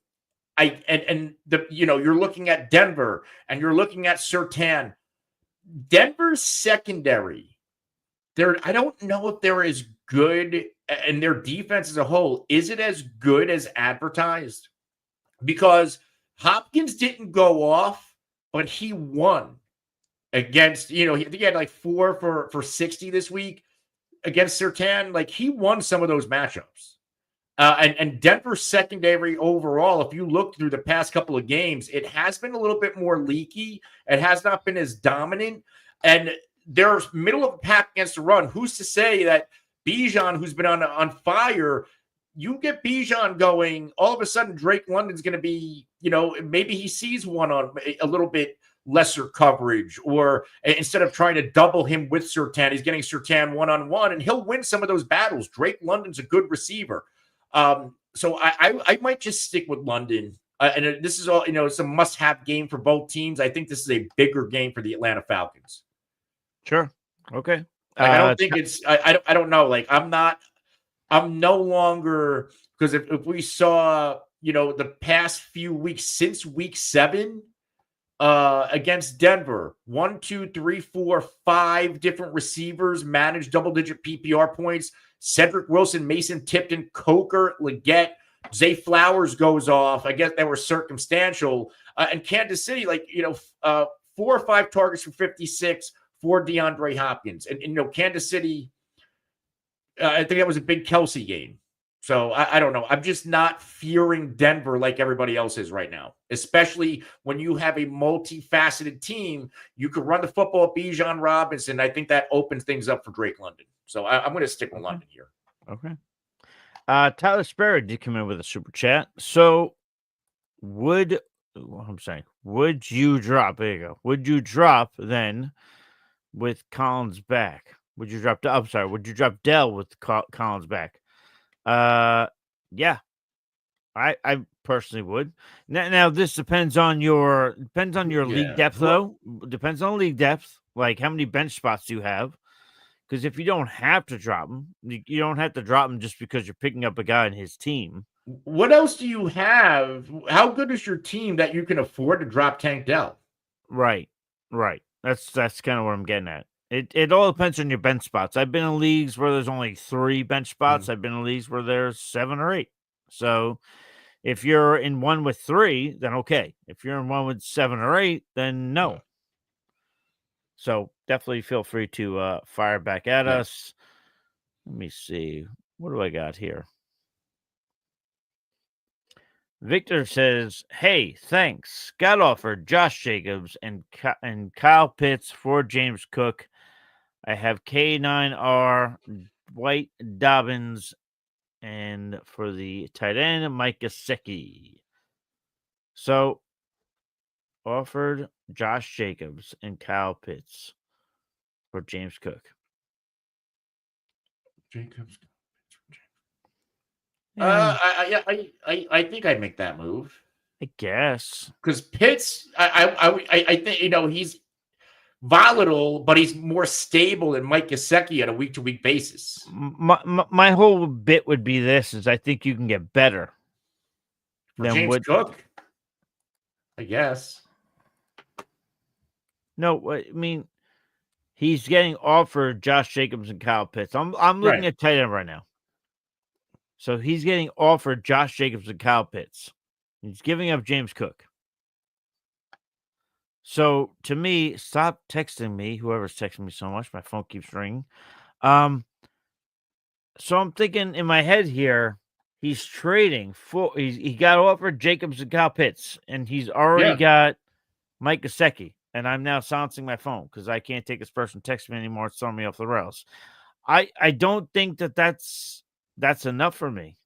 looking at Denver and you're looking at Surtain. Denver's secondary, I don't know if they're as good, and their defense as a whole, is it as good as advertised? Because Hopkins didn't go off, but he won against, I think he had like 4 for 60 this week against Surtain. Like, he won some of those matchups. And Denver's secondary overall, if you look through the past couple of games, it has been a little bit more leaky. It has not been as dominant. And they're middle of the pack against the run. Who's to say that Bijan, who's been on fire, you get Bijan going, all of a sudden Drake London's going to be, maybe he sees one on a little bit lesser coverage, or instead of trying to double him with Surtain, he's getting Surtain one-on-one, and he'll win some of those battles. Drake London's a good receiver. So I might just stick with London. And this is all, it's a must-have game for both teams. I think this is a bigger game for the Atlanta Falcons. Sure. Okay. Like, I don't think it's, I don't know. Like, I'm no longer, because if we saw, the past few weeks since week 7, against Denver. 1, 2, 3, 4, 5 different receivers managed double-digit PPR points. Cedric Wilson, Mason Tipton, Coker, Leggett, Zay Flowers goes off. I guess they were circumstantial. And Kansas City, 4 or 5 targets for 56 for DeAndre Hopkins. And Kansas City, I think that was a big Kelsey game. So I don't know. I'm just not fearing Denver like everybody else is right now, especially when you have a multifaceted team. You could run the football at Bijan Robinson. I think that opens things up for Drake London. So I'm going to stick with London here. Okay. Tyler Sparrow did come in with a super chat. So would you drop? There you go. Would you drop then with Collins back? Would you drop? Would you drop Dell with Collins back? Yeah, I personally would. Now this depends on your league depth, though. Depends on league depth. Like how many bench spots do you have? Because if you don't have to drop him, you don't have to drop him just because you're picking up a guy in his team. What else do you have? How good is your team that you can afford to drop Tank Dell? Right. That's kind of what I'm getting at. It all depends on your bench spots. I've been in leagues where there's only 3 bench spots. I've been in leagues where there's 7 or 8. So if you're in one with 3, then okay. If you're in one with 7 or 8, then no. So definitely feel free to fire back at us. Let me see. What do I got here? Victor says, "Hey, thanks. Got offered Josh Jacobs and Kyle Pitts for James Cook. I have K9R, White Dobbins, and for the tight end, Mike Gesicki." So offered Josh Jacobs and Kyle Pitts for James Cook. Jacobs. Yeah, I think I'd make that move. I guess Because Pitts, I think he's volatile, but he's more stable than Mike Gesicki on a week-to-week basis. My whole bit would be this: is I think you can get better for James Cook. I guess. No, I mean he's getting offered Josh Jacobs and Kyle Pitts. I'm looking at tight end right now. So he's getting offered Josh Jacobs and Kyle Pitts. He's giving up James Cook. So to me, stop texting me. Whoever's texting me so much, my phone keeps ringing. So I'm thinking in my head here, he's trading for. He got offered Jacobs and Kyle Pitts, and he's already got Mike Gesicki. And I'm now silencing my phone because I can't take this person texting me anymore. It's throwing me off the rails. I don't think that's enough for me.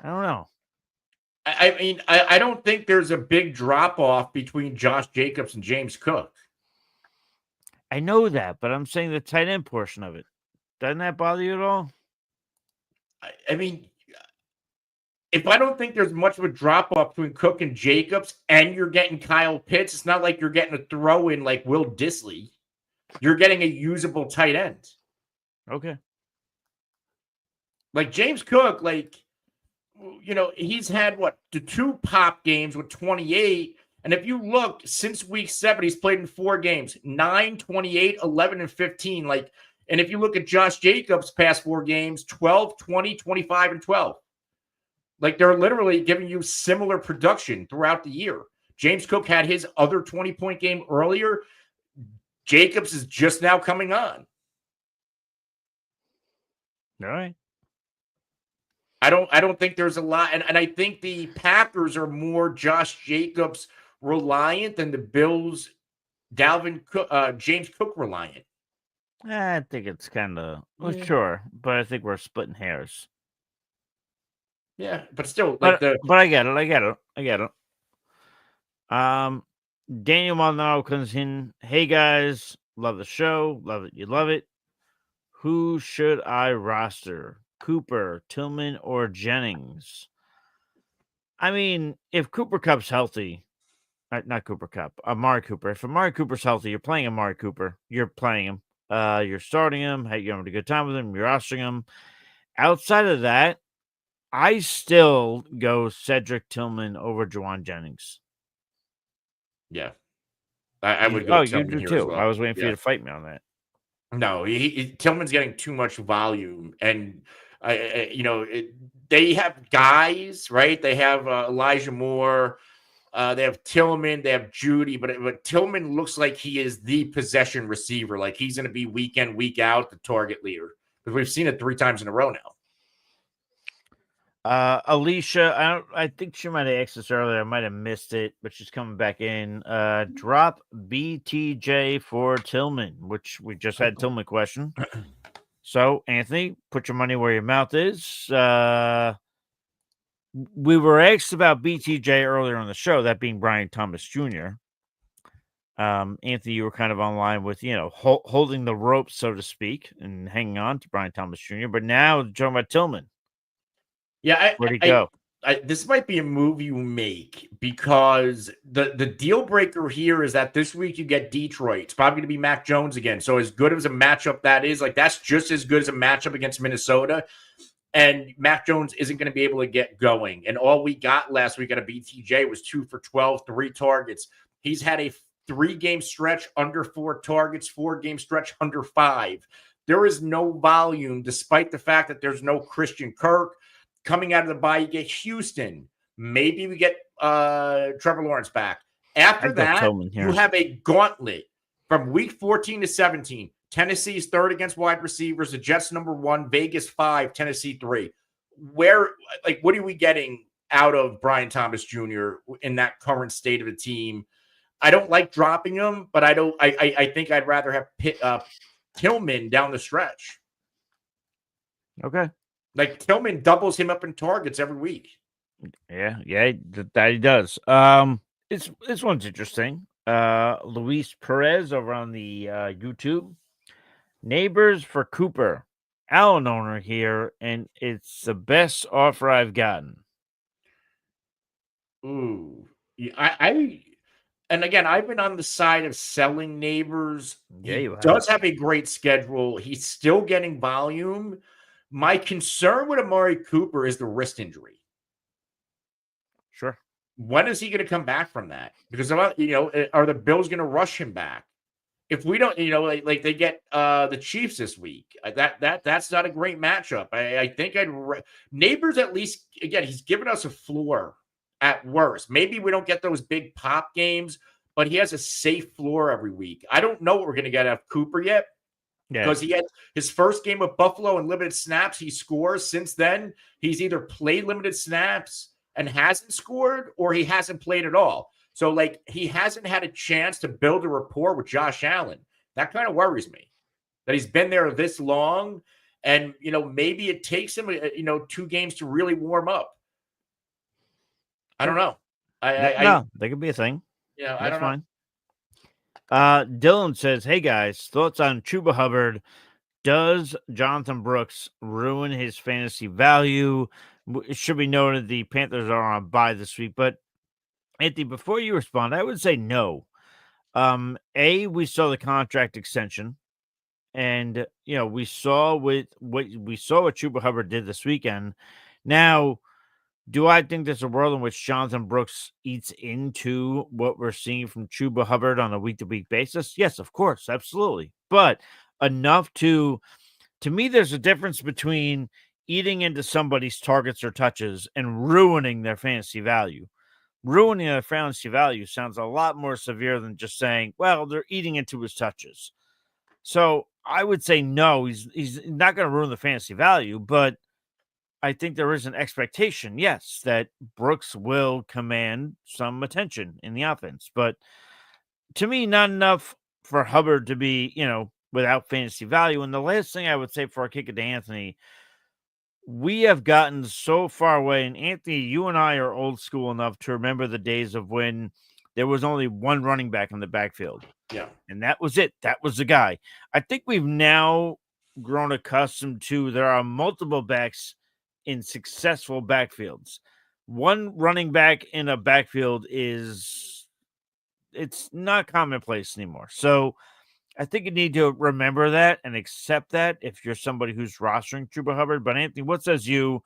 I don't know. I mean, I don't think there's a big drop off between Josh Jacobs and James Cook. I know that, but I'm saying the tight end portion of it. Doesn't that bother you at all? I mean, if I don't think there's much of a drop off between Cook and Jacobs, and you're getting Kyle Pitts, it's not like you're getting a throw in like Will Dissly. You're getting a usable tight end. Okay. Like James Cook, he's had the 2 pop games with 28. And if you look since week 7, he's played in 4 games, 9, 28, 11, and 15. And if you look at Josh Jacobs' past 4 games, 12, 20, 25, and 12. They're literally giving you similar production throughout the year. James Cook had his other 20-point game earlier. Jacobs is just now coming on. All right. I don't think there's a lot. And I think the Packers are more Josh Jacobs reliant than the Bills James Cook reliant. I think it's kind of sure, but I think we're splitting hairs. Yeah, but still, but I get it. Daniel Maldonado comes in. Hey guys, love the show, love it, you love it. Who should I roster? Cooper, Tillman, or Jennings? I mean, if Cooper Kupp's healthy, not Cooper Kupp, Amari Cooper. If Amari Cooper's healthy, you're playing Amari Cooper. You're playing him. You're starting him. Hey, you're having a good time with him. You're rostering him. Outside of that, I still go Cedric Tillman over Juwan Jennings. Yeah. I would go Oh, you Tillman do here as too. I well. was waiting for you Yeah. to fight me on that. No, Tillman's getting too much volume, and they have guys, right? They have Elijah Moore, they have Tillman, they have Judy, but Tillman looks like he is the possession receiver. Like he's going to be week in, week out the target leader because we've seen it 3 times in a row now. Alicia, I think she might have asked this earlier. I might have missed it, but she's coming back in. Drop BTJ for Tillman, which we just had Tillman question. So, Anthony, put your money where your mouth is. We were asked about BTJ earlier on the show, that being Brian Thomas Jr. Anthony, you were kind of online with, holding the rope, so to speak, and hanging on to Brian Thomas Jr. But now, talking about Tillman. Yeah, Where'd he go? This might be a move you make because the deal breaker here is that this week you get Detroit. It's probably going to be Mac Jones again. So as good as a matchup that is, like that's just as good as a matchup against Minnesota. And Mac Jones isn't going to be able to get going. And all we got last week at a BTJ was 2 for 12, 3 targets. He's had a 3-game stretch under 4 targets, 4-game stretch under 5. There is no volume, despite the fact that there's no Christian Kirk. Coming out of the bye, you get Houston. Maybe we get Trevor Lawrence back. After that, you have a gauntlet from week 14 to 17. Tennessee's 3rd against wide receivers. The Jets number 1, Vegas 5, Tennessee 3. What are we getting out of Brian Thomas Jr. in that current state of the team? I don't like dropping him, but I think I'd rather have Tillman down the stretch. Okay. Like Tillman doubles him up in targets every week. Yeah, that he does. This one's interesting. Luis Perez over on the YouTube. Neighbors for Cooper, Allen owner here, and it's the best offer I've gotten. Ooh, and again, I've been on the side of selling Neighbors. Yeah, he does have a great schedule. He's still getting volume. My concern with Amari Cooper is the wrist injury. Sure. When is he going to come back from that? Because are the Bills going to rush him back? If we don't, like they get the Chiefs this week, that's not a great matchup. I think Neighbors at least, again, he's given us a floor at worst. Maybe we don't get those big pop games, but he has a safe floor every week. I don't know what we're going to get out of Cooper yet. Because he had his first game with Buffalo in limited snaps, he scores. Since then, he's either played limited snaps and hasn't scored, or he hasn't played at all. So, he hasn't had a chance to build a rapport with Josh Allen. That kind of worries me, that he's been there this long, and, maybe it takes him, 2 games to really warm up. I don't know. No, that could be a thing. Yeah, that's fine. Dylan says, "Hey guys, thoughts on Chuba Hubbard? Does Jonathan Brooks ruin his fantasy value? It should be noted the Panthers are on bye this week." But Anthony, before you respond, I would say no. We saw the contract extension, and we saw what Chuba Hubbard did this weekend. Now, do I think there's a world in which Jonathan Brooks eats into what we're seeing from Chuba Hubbard on a week-to-week basis? Yes, of course, absolutely. But enough to me, there's a difference between eating into somebody's targets or touches and ruining their fantasy value. Ruining their fantasy value sounds a lot more severe than just saying, well, they're eating into his touches. So I would say no, he's not going to ruin the fantasy value, but I think there is an expectation, yes, that Brooks will command some attention in the offense. But to me, not enough for Hubbard to be, without fantasy value. And the last thing I would say before I kick it to Anthony, we have gotten so far away. And Anthony, you and I are old school enough to remember the days of when there was only one running back in the backfield. Yeah. And that was it. That was the guy. I think we've now grown accustomed to there are multiple backs in successful backfields. One running back in a backfield it's not commonplace anymore. So I think you need to remember that and accept that if you're somebody who's rostering Chuba Hubbard. But Anthony, what says you?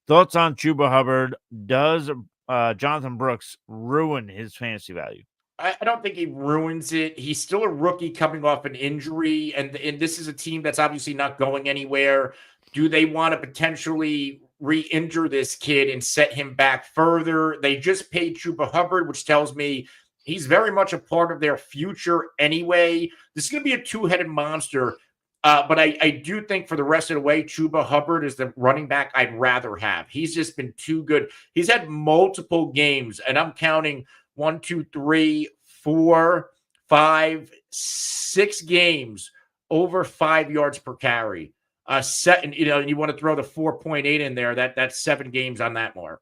Thoughts on Chuba Hubbard? Does Jonathan Brooks ruin his fantasy value? I don't think he ruins it. He's still a rookie coming off an injury, and this is a team that's obviously not going anywhere. Do they want to potentially re-injure this kid and set him back further? They just paid Chuba Hubbard, which tells me he's very much a part of their future anyway. This is going to be a two-headed monster. But I do think for the rest of the way, Chuba Hubbard is the running back I'd rather have. He's just been too good. He's had multiple games, and I'm counting 1, 2, 3, 4, 5, 6 games over 5 yards per carry. You want to throw the 4.8 in there. That's 7 games on that mark.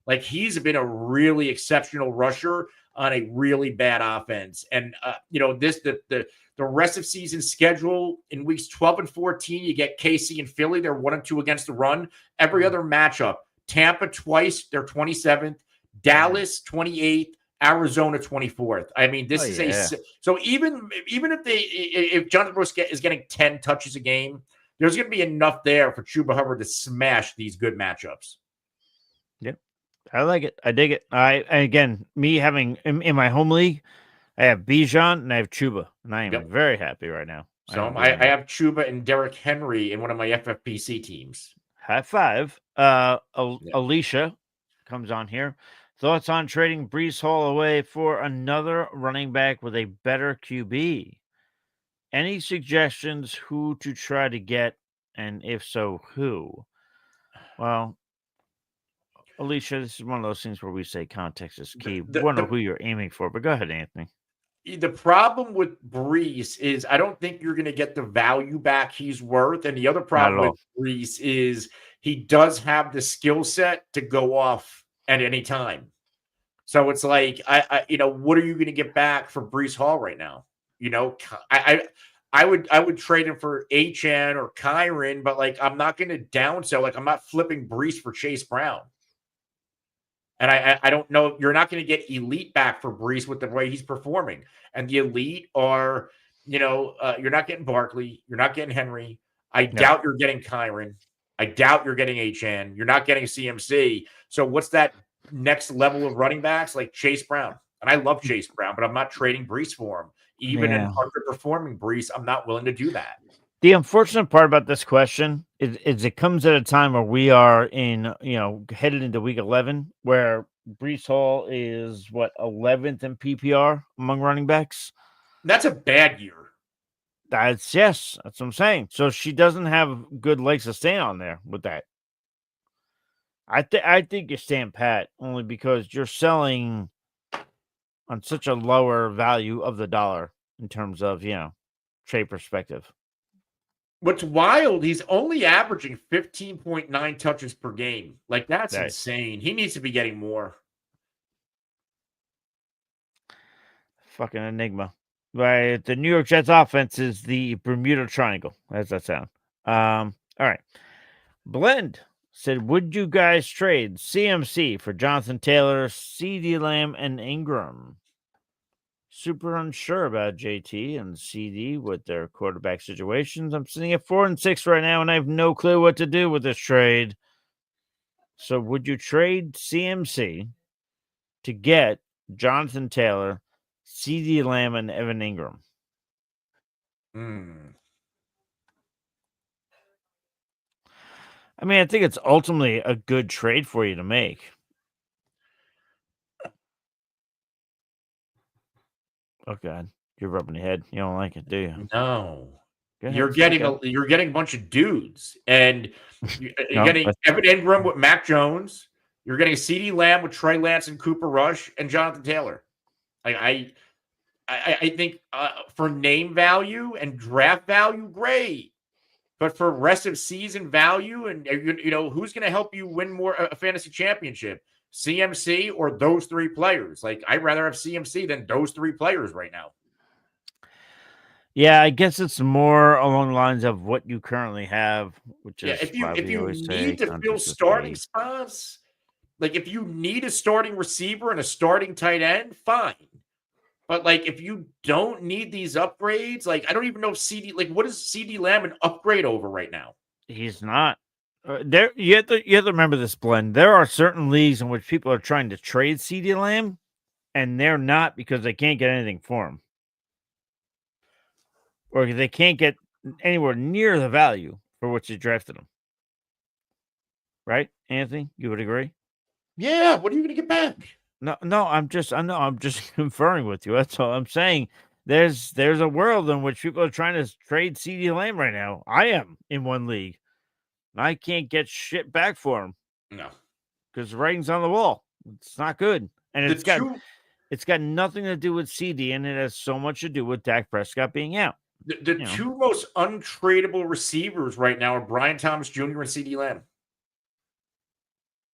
Like, he's been a really exceptional rusher on a really bad offense. And the rest of season schedule in weeks 12 and 14, you get KC and Philly. They're 1 and 2 against the run. Every other matchup, Tampa twice, they're 27th, Dallas 28th, Arizona 24th. I mean, this is so even if Jonathan Brooks is getting 10 touches a game, there's going to be enough there for Chuba Hubbard to smash these good matchups. Yep. I like it. I dig it. Me having in my home league, I have Bijan and I have Chuba, and I am very happy right now. So I have Chuba and Derrick Henry in one of my FFPC teams. High five. Alicia comes on here. Thoughts on trading Breece Hall away for another running back with a better QB? Any suggestions who to try to get, and if so, who? Well, Alicia, this is one of those things where we say context is key. We want to know who you're aiming for, but go ahead, Anthony. The problem with Breece is I don't think you're going to get the value back he's worth. And the other problem with Breece is he does have the skill set to go off at any time. So it's like, what are you going to get back for Breece Hall right now? I would trade him for HN or Kyron, but like, I'm not going to downsell. Like, I'm not flipping Breece for Chase Brown. And I don't know. You're not going to get elite back for Breece with the way he's performing. And the elite are, you're not getting Barkley. You're not getting Henry. I doubt you're getting Kyron. I doubt you're getting HN. You're not getting CMC. So what's that next level of running backs? Like Chase Brown. And I love Chase Brown, but I'm not trading Breece for him. Even in underperforming Breece, I'm not willing to do that. The unfortunate part about this question is it comes at a time where we are headed into week 11, where Breece Hall is 11th in PPR among running backs. That's a bad year. That's what I'm saying. So she doesn't have good legs to stand on there with that. I think you stand pat only because you're selling on such a lower value of the dollar in terms of, trade perspective. What's wild, he's only averaging 15.9 touches per game. Like, that's insane. He needs to be getting more. Fucking enigma. Right. The New York Jets offense is the Bermuda Triangle. How does that sound? All right. Blend said, would you guys trade CMC for Jonathan Taylor, CeeDee Lamb, and Ingram? Super unsure about JT and CD with their quarterback situations. I'm sitting at 4-6 right now, and I have no clue what to do with this trade. So would you trade CMC to get Jonathan Taylor, CeeDee Lamb, and Evan Ingram? I mean, I think it's ultimately a good trade for you to make. Oh God, you're rubbing your head. You don't like it, do you? No. You're getting a bunch of dudes, and you're getting Evan Ingram with Mac Jones. You're getting CeeDee Lamb with Trey Lance and Cooper Rush and Jonathan Taylor. I think for name value and draft value, great. But for rest of season value, and who's going to help you win more a fantasy championship? CMC or those 3 players? Like, I'd rather have CMC than those 3 players right now. Yeah, I guess it's more along the lines of what you currently have, which is if you need to fill starting spots, like if you need a starting receiver and a starting tight end, fine. But like if you don't need these upgrades, like I don't even know if what is CeeDee Lamb an upgrade over right now? He's not. You have to remember this, Blend. There are certain leagues in which people are trying to trade CeeDee Lamb, and they're not because they can't get anything for him, or they can't get anywhere near the value for which they drafted him. Right, Anthony? You would agree? Yeah, what are you going to get back? No, I'm just conferring with you. That's all I'm saying. There's a world in which people are trying to trade CD Lamb right now. I am in one league. And I can't get shit back for him. No, because the writing's on the wall. It's not good, and the it's got nothing to do with CD, and it has so much to do with Dak Prescott being out. The two most untradeable receivers right now are Brian Thomas Jr. and CD Lamb.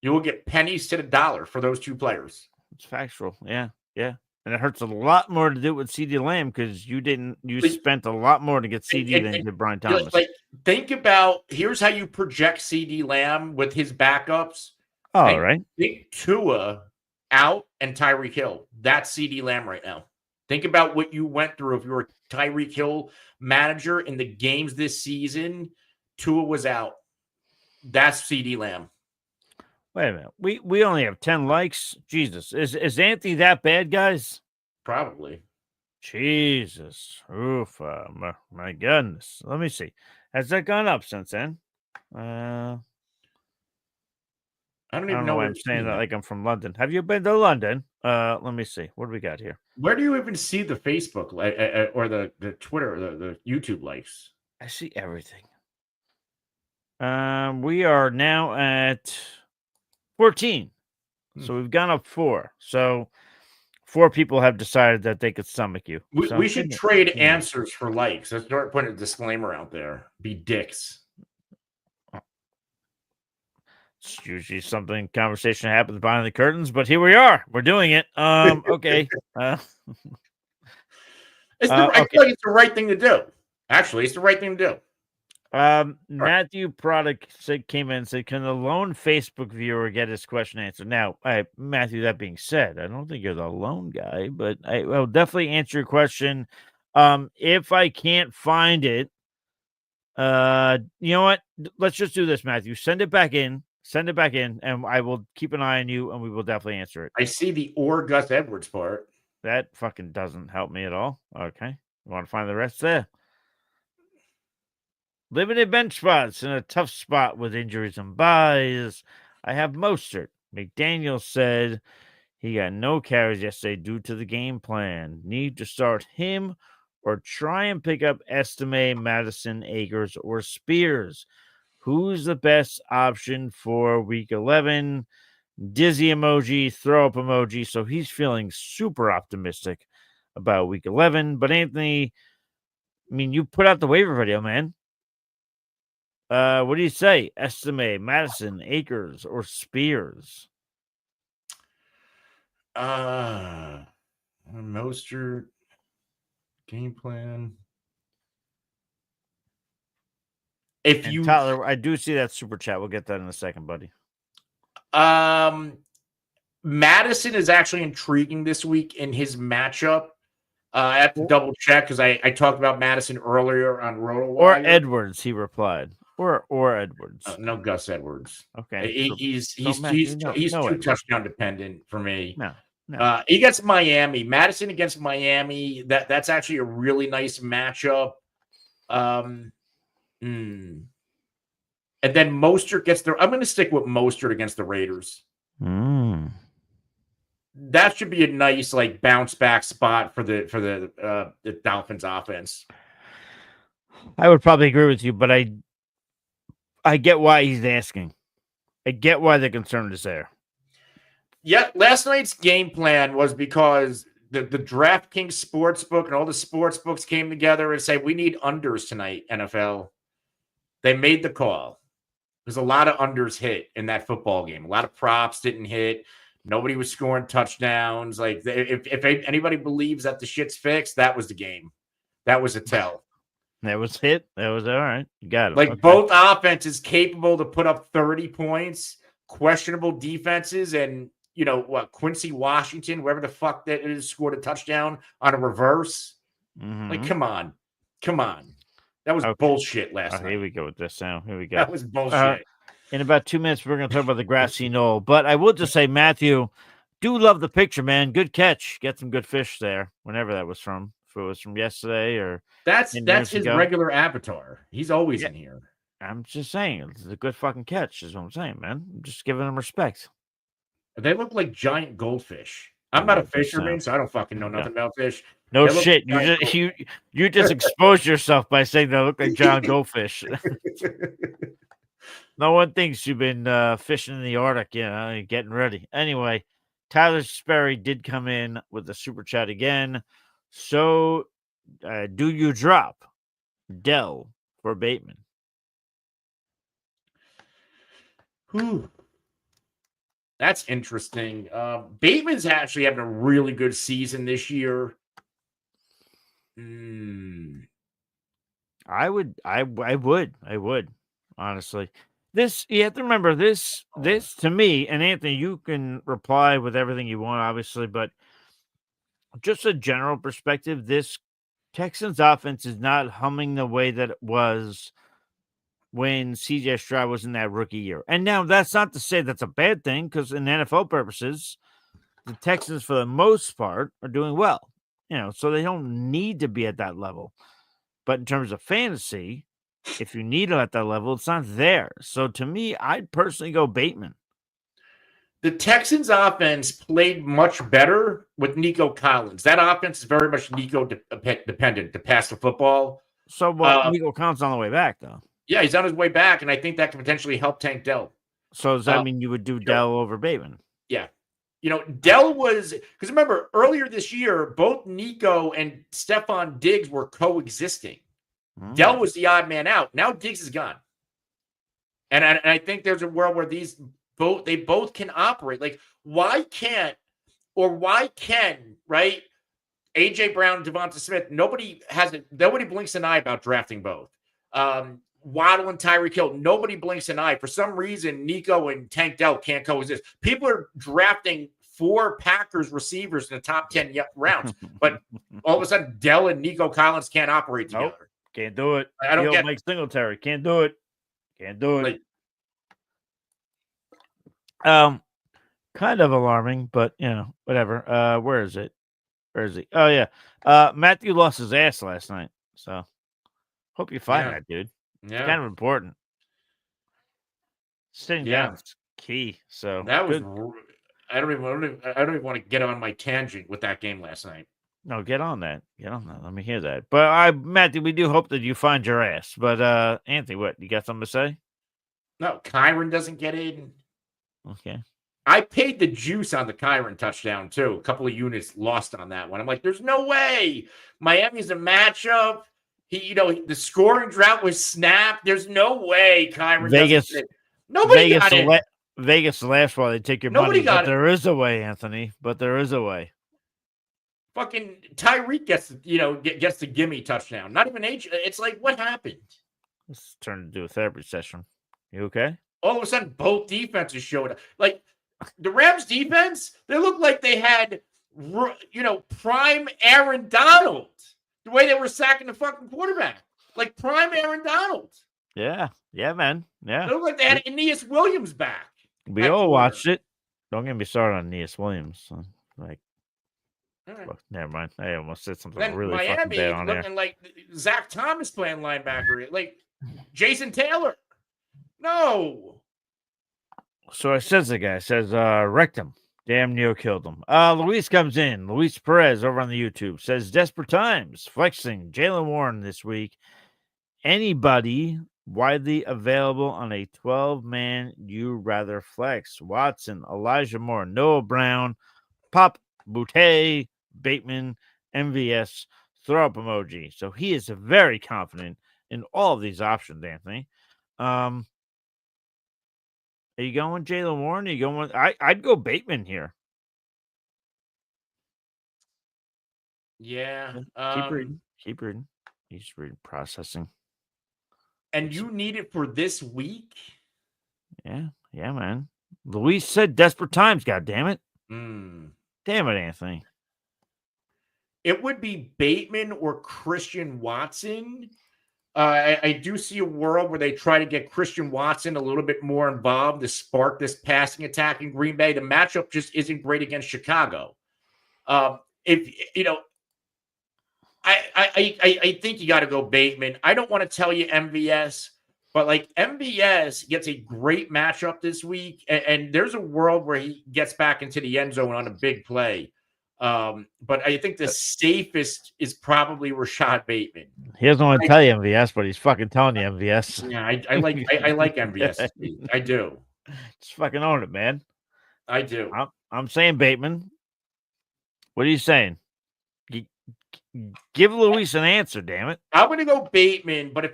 You will get pennies to the dollar for those two players. It's factual. Yeah. And it hurts a lot more to do it with CD Lamb because you spent a lot more to get CD than you did Brian Thomas. Think about, here's how you project CD Lamb with his backups. All right. Think Tua out and Tyreek Hill. That's CD Lamb right now. Think about what you went through if you were a Tyreek Hill manager in the games this season. Tua was out. That's CD Lamb. Wait a minute. We only have 10 likes. Jesus. Is Anthony that bad, guys? Probably. Jesus. Oof. My goodness. Let me see. Has that gone up since then? I don't even know why I'm saying that like I'm from London. Have you been to London? Let me see. What do we got here? Where do you even see the Facebook or the Twitter or the YouTube likes? I see everything. We are now at 14. So we've gone up 4. So 4 people have decided that they could stomach you. We should trade answers for likes. Let's start putting a disclaimer out there. Be dicks. It's usually conversation happens behind the curtains, but here we are. We're doing it. Okay. I feel like it's the right thing to do. Actually, it's the right thing to do. Matthew Product came in and said, "Can the lone Facebook viewer get his question answered?" Now, Matthew, that being said, I don't think you're the lone guy, but I will definitely answer your question. If I can't find it, you know what? Let's just do this, Matthew. Send it back in, and I will keep an eye on you, and we will definitely answer it. I see the or Gus Edwards part. That fucking doesn't help me at all. Okay. You want to find the rest there? Limited bench spots in a tough spot with injuries and buys. I have Mostert. McDaniel said he got no carries yesterday due to the game plan. Need to start him or try and pick up Estime, Madison, Akers, or Spears. Who's the best option for week 11? Dizzy emoji, throw up emoji. So he's feeling super optimistic about week 11. But Anthony, I mean, you put out the waiver video, man. What do you say? Estime, Madison, Akers, or Spears? Mostert, game plan. Tyler, I do see that super chat. We'll get that in a second, buddy. Madison is actually intriguing this week in his matchup. I have to double check because I talked about Madison earlier on RotoWire. Or Edwards, he replied. Or Edwards. No Gus Edwards. Okay. He's too touchdown dependent for me. No. He gets Miami. Madison against Miami. That's actually a really nice matchup. And then Mostert gets I'm going to stick with Mostert against the Raiders. That should be a nice bounce back spot for the Dolphins offense. I would probably agree with you, but I get why he's asking. I get why the concern is there. Yeah, last night's game plan was because the DraftKings Sportsbook and all the sports books came together and said, we need unders tonight, NFL. They made the call. There's a lot of unders hit in that football game. A lot of props didn't hit. Nobody was scoring touchdowns. If anybody believes that the shit's fixed, that was the game. That was a tell. That was hit. That was all right. You got it. Both offenses capable to put up 30 points, questionable defenses, and Quincy Washington, wherever the fuck that is, scored a touchdown on a reverse. Mm-hmm. Come on. That was bullshit last night. Here we go with this now. Here we go. That was bullshit. In about 2 minutes, we're going to talk about the grassy knoll. But I will just say, Matthew, Do love the picture, man. Good catch. Get some good fish there, whenever that was from. If it was from yesterday or That's 10 that's years his ago. regular avatar. He's always Yeah. in here. I'm just saying. It's a good fucking catch, is what I'm saying, man. I'm just giving him respect. They look like giant goldfish. Oh I'm not my a fisherman, so I don't fucking know nothing about fish. No They look shit. like giant You just exposed yourself by saying they look like John Goldfish. No one thinks you've been fishing in the Arctic, getting ready. Anyway, Tyler Sperry did come in with the super chat again. So, do you drop Dell for Bateman? Whew. That's interesting. Bateman's actually having a really good season this year. I would, honestly. This, you have to remember this to me, and Anthony, you can reply with everything you want, obviously, but just a general perspective, this Texans offense is not humming the way that it was when CJ Stroud was in that rookie year. And now that's not to say that's a bad thing, because in NFL purposes, the Texans, for the most part, are doing well. So they don't need to be at that level. But in terms of fantasy, if you need it at that level, it's not there. So to me, I'd personally go Bateman. The Texans offense played much better with Nico Collins. That offense is very much Nico dependent to pass the football. So Nico Collins on the way back, though. Yeah, he's on his way back, and I think that can potentially help Tank Dell. So does that mean you would do Dell over Bateman? Yeah. Dell was, because remember, earlier this year, both Nico and Stephon Diggs were coexisting. Dell was the odd man out. Now Diggs is gone. And I think there's a world where they both can operate. Like, why can, right? AJ Brown, Devonta Smith, nobody blinks an eye about drafting both. Waddle and Tyreek Hill, nobody blinks an eye. For some reason, Nico and Tank Dell can't coexist. People are drafting 4 Packers receivers in the top 10 rounds, but all of a sudden, Dell and Nico Collins can't operate together. Nope, can't do it. I don't get Mike Singletary. Can't do it. Can't do it. Kind of alarming, but whatever. Where is it? Where is he? Oh yeah. Matthew lost his ass last night, so hope you find that, dude. Yeah. It's kind of important. Sitting down is key. So that was good. I don't even want to get on my tangent with that game last night. No, get on that. Let me hear that. But Matthew, we do hope that you find your ass. But Anthony, what, you got something to say? No, Kyron doesn't get in. Okay. I paid the juice on the Kyron touchdown too. A couple of units lost on that one. I'm like, there's no way. Miami's a matchup. The scoring drought was snapped. There's no way Kyron Vegas. Nobody got it. Vegas laughs while they take your money. But there is a way, Anthony. But there is a way. Fucking Tyreek gets the gimme touchdown. Not even H. It's like, what happened? Let's turn into a therapy session. You okay? All of a sudden, both defenses showed up. Like, the Rams defense, they looked like they had, prime Aaron Donald. The way they were sacking the fucking quarterback. Like, prime Aaron Donald. Yeah. Yeah, man. Yeah. They looked like they had Aeneas Williams back. We all watched it. Don't get me started on Aeneas Williams. Like, well, never mind. I almost said something really fucking bad on there. Looking like Zach Thomas playing linebacker. Like, Jason Taylor. No. So it says the guy says, wrecked him. Damn near killed him. Luis comes in. Luis Perez over on the YouTube says, desperate times. Flexing Jaylen Warren this week. Anybody widely available on a 12-man you rather flex? Watson, Elijah Moore, Noah Brown, Pop Boutte, Bateman, MVS, throw up emoji. So he is very confident in all of these options, Anthony. Are you going Jaylen Warren? Are you going? I'd go Bateman here. Yeah. Keep reading. He's reading, processing. And you need it for this week? Yeah, man. Luis said desperate times, God damn it. Damn it, Anthony. It would be Bateman or Christian Watson. I do see a world where they try to get Christian Watson a little bit more involved to spark this passing attack in Green Bay. The matchup just isn't great against Chicago. If you know, I think you got to go Bateman. I don't want to tell you MVS, but like MVS gets a great matchup this week, and there's a world where he gets back into the end zone on a big play. But I think the safest is probably Rashad Bateman. He doesn't want to tell you MVS, but he's fucking telling you MVS. Yeah, I like MVS. I do. Just fucking own it, man. I do. I'm saying Bateman. What are you saying? Give Luis an answer, damn it. I'm going to go Bateman, but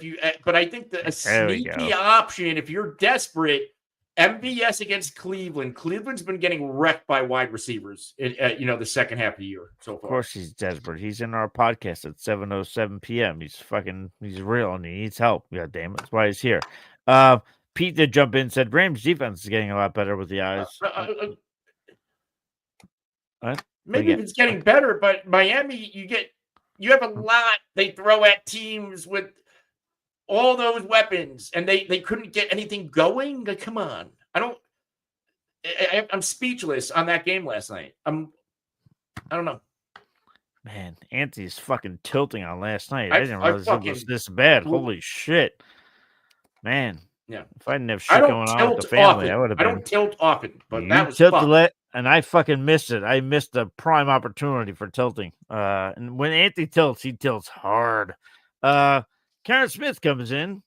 I think a sneaky option, if you're desperate, MVS against Cleveland. Cleveland's been getting wrecked by wide receivers, the second half of the year so far. Of course he's desperate. He's in our podcast at 7:07 p.m. He's real and he needs help. God damn it. That's why he's here. Pete did jump in, said Rams defense is getting a lot better with the eyes. Maybe it's getting better, but Miami, you have a lot they throw at teams with all those weapons, and they couldn't get anything going. Like, come on, I'm speechless on that game last night. I don't know. Man, Anthony's fucking tilting on last night. I didn't realize it was this bad. Holy shit, man. Yeah, if I didn't have shit going on with the family, I would have been. I don't tilt often, but that was tilted and I fucking missed it. I missed the prime opportunity for tilting. And when Anthony tilts, he tilts hard. Karen Smith comes in.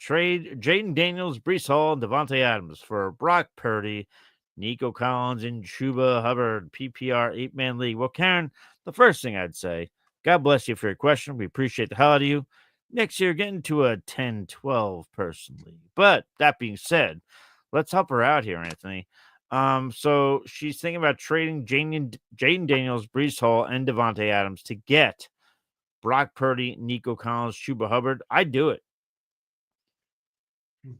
Trade Jaden Daniels, Breece Hall, and Devontae Adams for Brock Purdy, Nico Collins, and Chuba Hubbard, PPR 8-man league. Well, Karen, the first thing I'd say, God bless you for your question. We appreciate the hell out of you. Next year, get into a 10-12 person league. But that being said, let's help her out here, Anthony. So she's thinking about trading Jaden Daniels, Breece Hall, and Devontae Adams to get Brock Purdy, Nico Collins, Chuba Hubbard. I'd do it.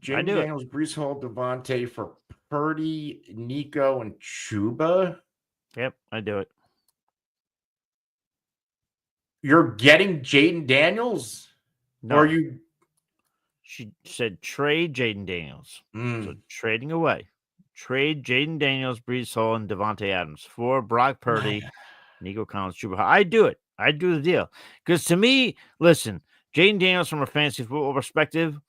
Jaden Daniels, Breece Hall, Devontae for Purdy, Nico, and Chuba. Yep, I do it. You're getting Jaden Daniels? No. Or you? She said trade Jaden Daniels. So trading away. Trade Jaden Daniels, Breece Hall, and Devontae Adams for Brock Purdy, Nico Collins, Chuba. I do it. I do the deal. Because to me, listen, Jaden Daniels from a fantasy football perspective,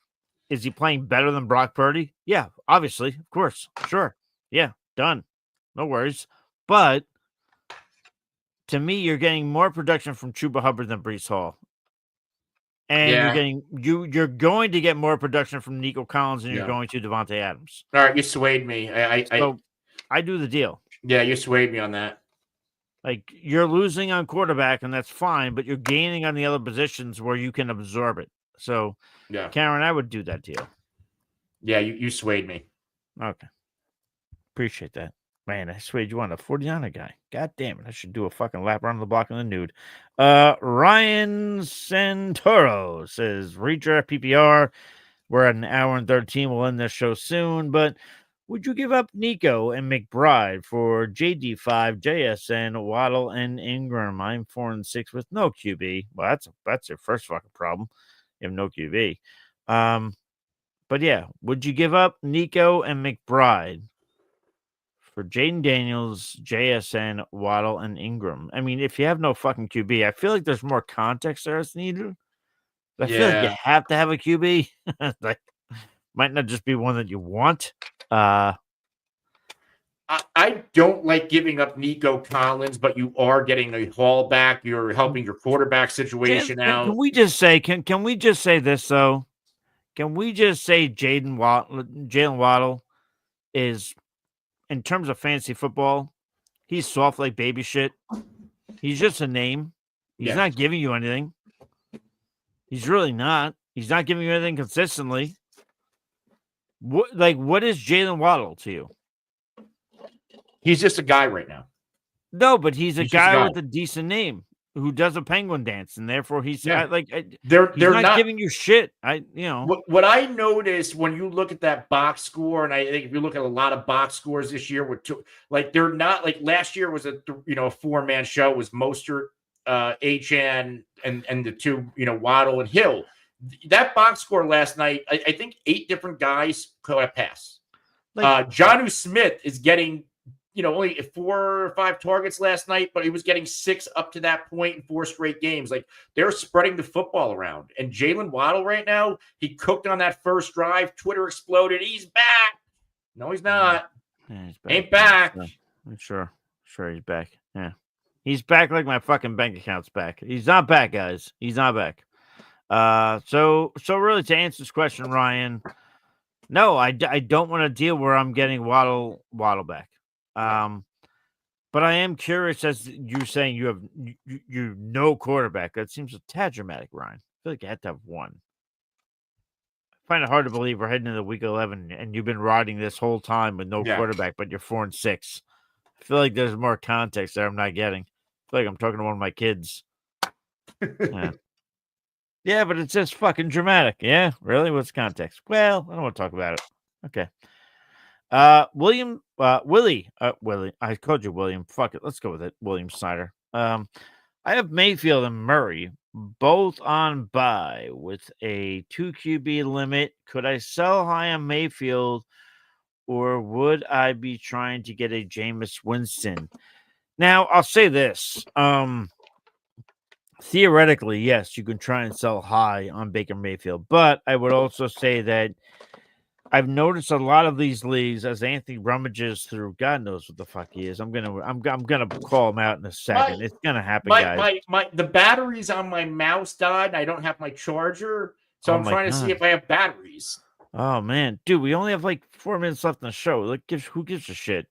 is he playing better than Brock Purdy? Yeah, obviously. Of course. Sure. Yeah, done. No worries. But to me, you're getting more production from Chuba Hubbard than Breece Hall. And you're going to get more production from Nico Collins than you're going to Devontae Adams. All right, you swayed me. I do the deal. Yeah, you swayed me on that. Like, you're losing on quarterback, and that's fine, but you're gaining on the other positions where you can absorb it. So, Karen, I would do that deal. Yeah, you swayed me. Okay. Appreciate that. Man, I swayed you on a 49er guy. God damn it. I should do a fucking lap around the block in the nude. Ryan Santoro says, redraft PPR. We're at an hour and 13. We'll end this show soon, but would you give up Nico and McBride for JD5, JSN, Waddle, and Ingram? I'm 4-6 with no QB. Well, that's your first fucking problem. You have no QB. But yeah, would you give up Nico and McBride for Jaden Daniels, JSN, Waddle, and Ingram? I mean, if you have no fucking QB, I feel like there's more context there that's needed. I feel like you have to have a QB. Like, might not just be one that you want. I don't like giving up Nico Collins, but you are getting a haul back. You're helping your quarterback situation out. Can we just say, can we just say this though? Can we just say Jalen Waddle is, in terms of fantasy football, he's soft like baby shit. He's just a name. He's not giving you anything. He's really not. He's not giving you anything consistently. What is Jalen Waddle to you? He's just a guy right now. No, but he's a guy with a decent name who does a penguin dance, and therefore he's they're not giving you shit. What I noticed when you look at that box score, and I think if you look at a lot of box scores this year, they're not like last year was a 4-man show. It was Mostert, Achane, and the two Waddle and Hill. That box score last night, I think 8 different guys caught a pass. Like Jonnu Smith is getting, only 4 or 5 targets last night, but he was getting 6 up to that point in 4 straight games. Like, they're spreading the football around. And Jalen Waddle right now, he cooked on that first drive. Twitter exploded. He's back. No, he's not. yeah, he's back. Ain't back. I'm sure he's back. Yeah, he's back like my fucking bank account's back. He's not back, guys. He's not back. So really, to answer this question, Ryan, no, I don't want to deal where I'm getting Waddle back. But I am curious, as you're saying, you have you no quarterback. That seems a tad dramatic, Ryan. I feel like you had to have one. I find it hard to believe we're heading into week 11 and you've been riding this whole time with no quarterback, but you're 4-6. I feel like there's more context there I'm not getting. I feel like I'm talking to one of my kids. Yeah. Yeah, but it's just fucking dramatic. Yeah, really? What's context? Well, I don't want to talk about it. Okay. Willie. I called you William. Fuck it. Let's go with it. William Snyder. I have Mayfield and Murray both on bye with a 2 QB limit. Could I sell high on Mayfield, or would I be trying to get a Jameis Winston? Now, I'll say this. Theoretically, yes, you can try and sell high on Baker Mayfield, but I would also say that I've noticed a lot of these leagues as Anthony rummages through. God knows what the fuck he is. I'm gonna call him out in a second. It's gonna happen, guys. The batteries on my mouse died. I don't have my charger, so I'm trying to see if I have batteries. Oh man, dude, we only have like 4 minutes left in the show. Who gives a shit?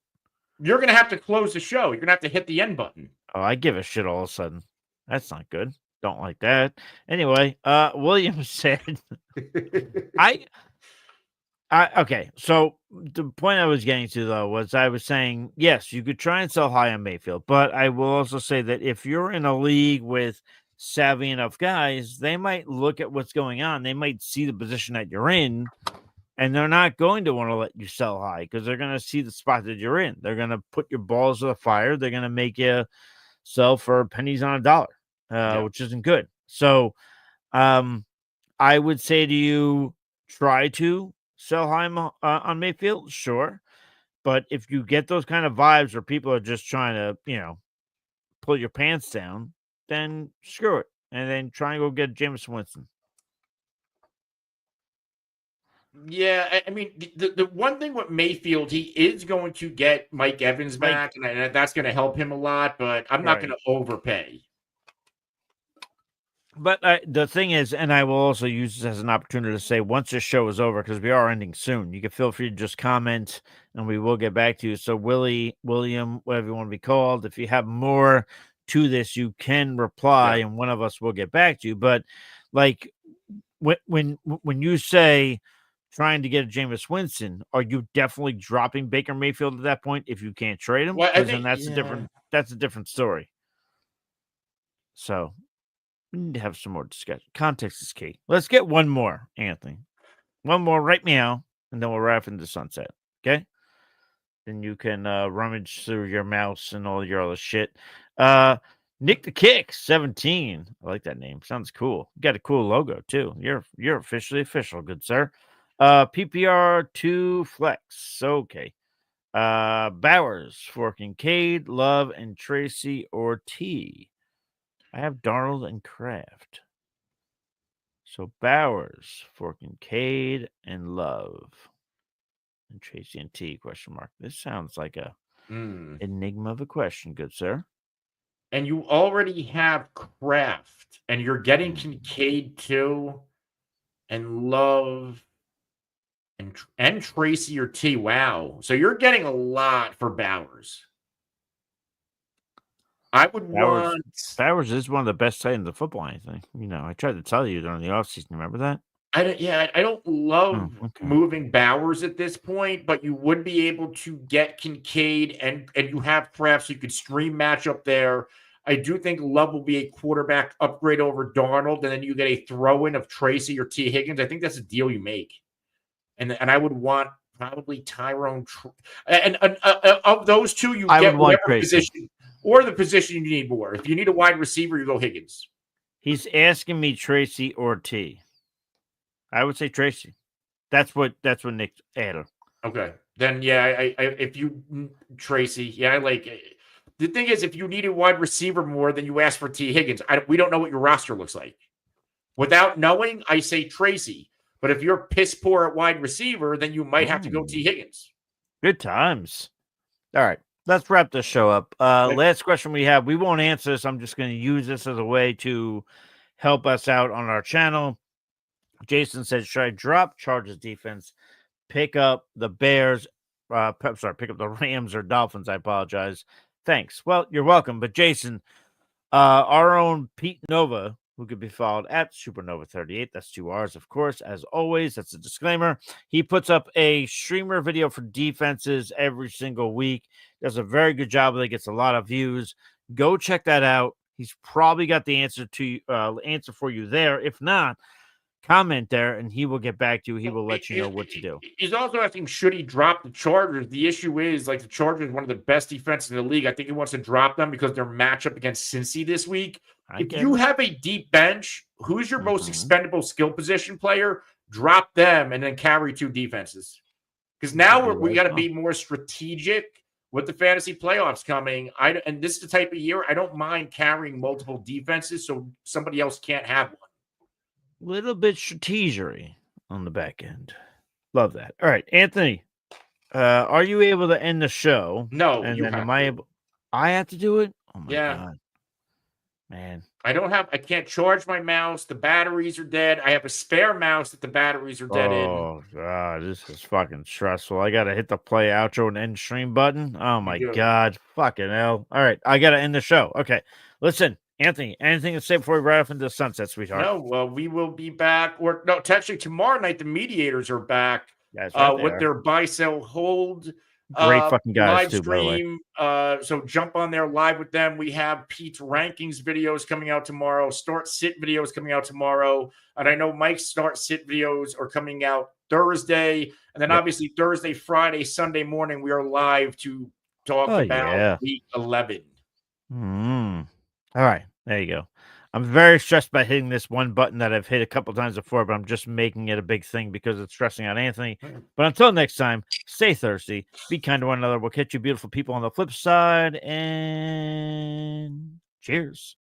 You're gonna have to close the show. You're gonna have to hit the end button. Oh, I give a shit all of a sudden. That's not good. Don't like that. Anyway, William said, okay. So the point I was getting to, though, was I was saying, yes, you could try and sell high on Mayfield, but I will also say that if you're in a league with savvy enough guys, they might look at what's going on. They might see the position that you're in, and they're not going to want to let you sell high because they're going to see the spot that you're in. They're going to put your balls to the fire. They're going to make you sell for pennies on a dollar. Which isn't good. So I would say to you, try to sell high on Mayfield, sure. But if you get those kind of vibes where people are just trying to, pull your pants down, then screw it. And then try and go get Jameis Winston. Yeah, I mean, the one thing with Mayfield, he is going to get Mike Evans back, and that's going to help him a lot, but I'm not going to overpay. But the thing is, and I will also use this as an opportunity to say, once this show is over, because we are ending soon, you can feel free to just comment, and we will get back to you. So William, whatever you want to be called, if you have more to this, you can reply, and one of us will get back to you. But like when you say trying to get a Jameis Winston, are you definitely dropping Baker Mayfield at that point if you can't trade him? Well, I think that's a different story. So we need to have some more discussion. Context is key. Let's get one more, Anthony. One more right meow, and then we'll wrap into sunset. Okay? Then you can rummage through your mouse and all your other shit. Nick the Kick, 17. I like that name. Sounds cool. You got a cool logo, too. You're officially official, good sir. PPR 2 Flex. Okay. Bowers for Kincaid, Love, and Tracy or T. I have Darnold and Kraft. So Bowers for Kincaid and Love. And Tracy and T, question mark. This sounds like a enigma of a question, good sir. And you already have Kraft, and you're getting Kincaid too, and Love, and Tracy or T. Wow. So you're getting a lot for Bowers. I would want Bowers is one of the best tight ends of football, I think. I tried to tell you during the offseason. Remember that? I don't love moving Bowers at this point, but you would be able to get Kincaid and you have Kraft, so you could stream matchup there. I do think Love will be a quarterback upgrade over Darnold, and then you get a throw-in of Tracy or T. Higgins. I think that's a deal you make. And I would want probably Tyrone. And of those two, you get whatever position or the position you need more. If you need a wide receiver, you go Higgins. He's asking me Tracy or T. I would say Tracy. That's what Nick added. Okay. Then yeah, I if you Tracy, yeah, I like it. The thing is, if you need a wide receiver more than you ask for T. Higgins, we don't know what your roster looks like. Without knowing, I say Tracy. But if you're piss poor at wide receiver, then you might have to go T. Higgins. Good times. All right. Let's wrap this show up. Last question we have. We won't answer this. I'm just going to use this as a way to help us out on our channel. Jason said, should I drop Chargers defense, pick up the Bears, pick up the Rams or Dolphins? I apologize. Thanks. Well, you're welcome. But Jason, our own Pete Nova, who could be followed at Supernova38. That's 2 R's, of course. As always, that's a disclaimer. He puts up a streamer video for defenses every single week. Does a very good job of it. Gets a lot of views. Go check that out. He's probably got the answer for you there. If not, comment there, and he will get back to you. He will let you know what to do. He's also asking, should he drop the Chargers? The issue is, like, the Chargers are one of the best defenses in the league. I think he wants to drop them because their matchup against Cincy this week. If you have a deep bench, who's your most expendable skill position player? Drop them and then carry 2 defenses. Because now we got to be more strategic with the fantasy playoffs coming. And this is the type of year I don't mind carrying multiple defenses so somebody else can't have one. Little bit strategery on the back end. Love that. All right, Anthony, are you able to end the show? No. And then am I able? I have to do it? Oh my God. Man. I can't charge my mouse. The batteries are dead. I have a spare mouse that the batteries are dead in. Oh God, this is fucking stressful. I gotta hit the play outro and end stream button. Oh my God. Fucking hell. All right, I gotta end the show. Okay. Listen. Anthony, anything to say before we ride off into the sunset, sweetheart? No, well, we will be back. Actually, tomorrow night, the Mediators are back with their buy, sell, hold. Great fucking guys, live stream. So jump on there live with them. We have Pete's rankings videos coming out tomorrow, start sit videos coming out tomorrow. And I know Mike's start sit videos are coming out Thursday. And then obviously Thursday, Friday, Sunday morning, we are live to talk about week 11. All right, there you go. I'm very stressed by hitting this one button that I've hit a couple times before, but I'm just making it a big thing because it's stressing out Anthony. But until next time, stay thirsty, be kind to one another. We'll catch you beautiful people on the flip side, and cheers.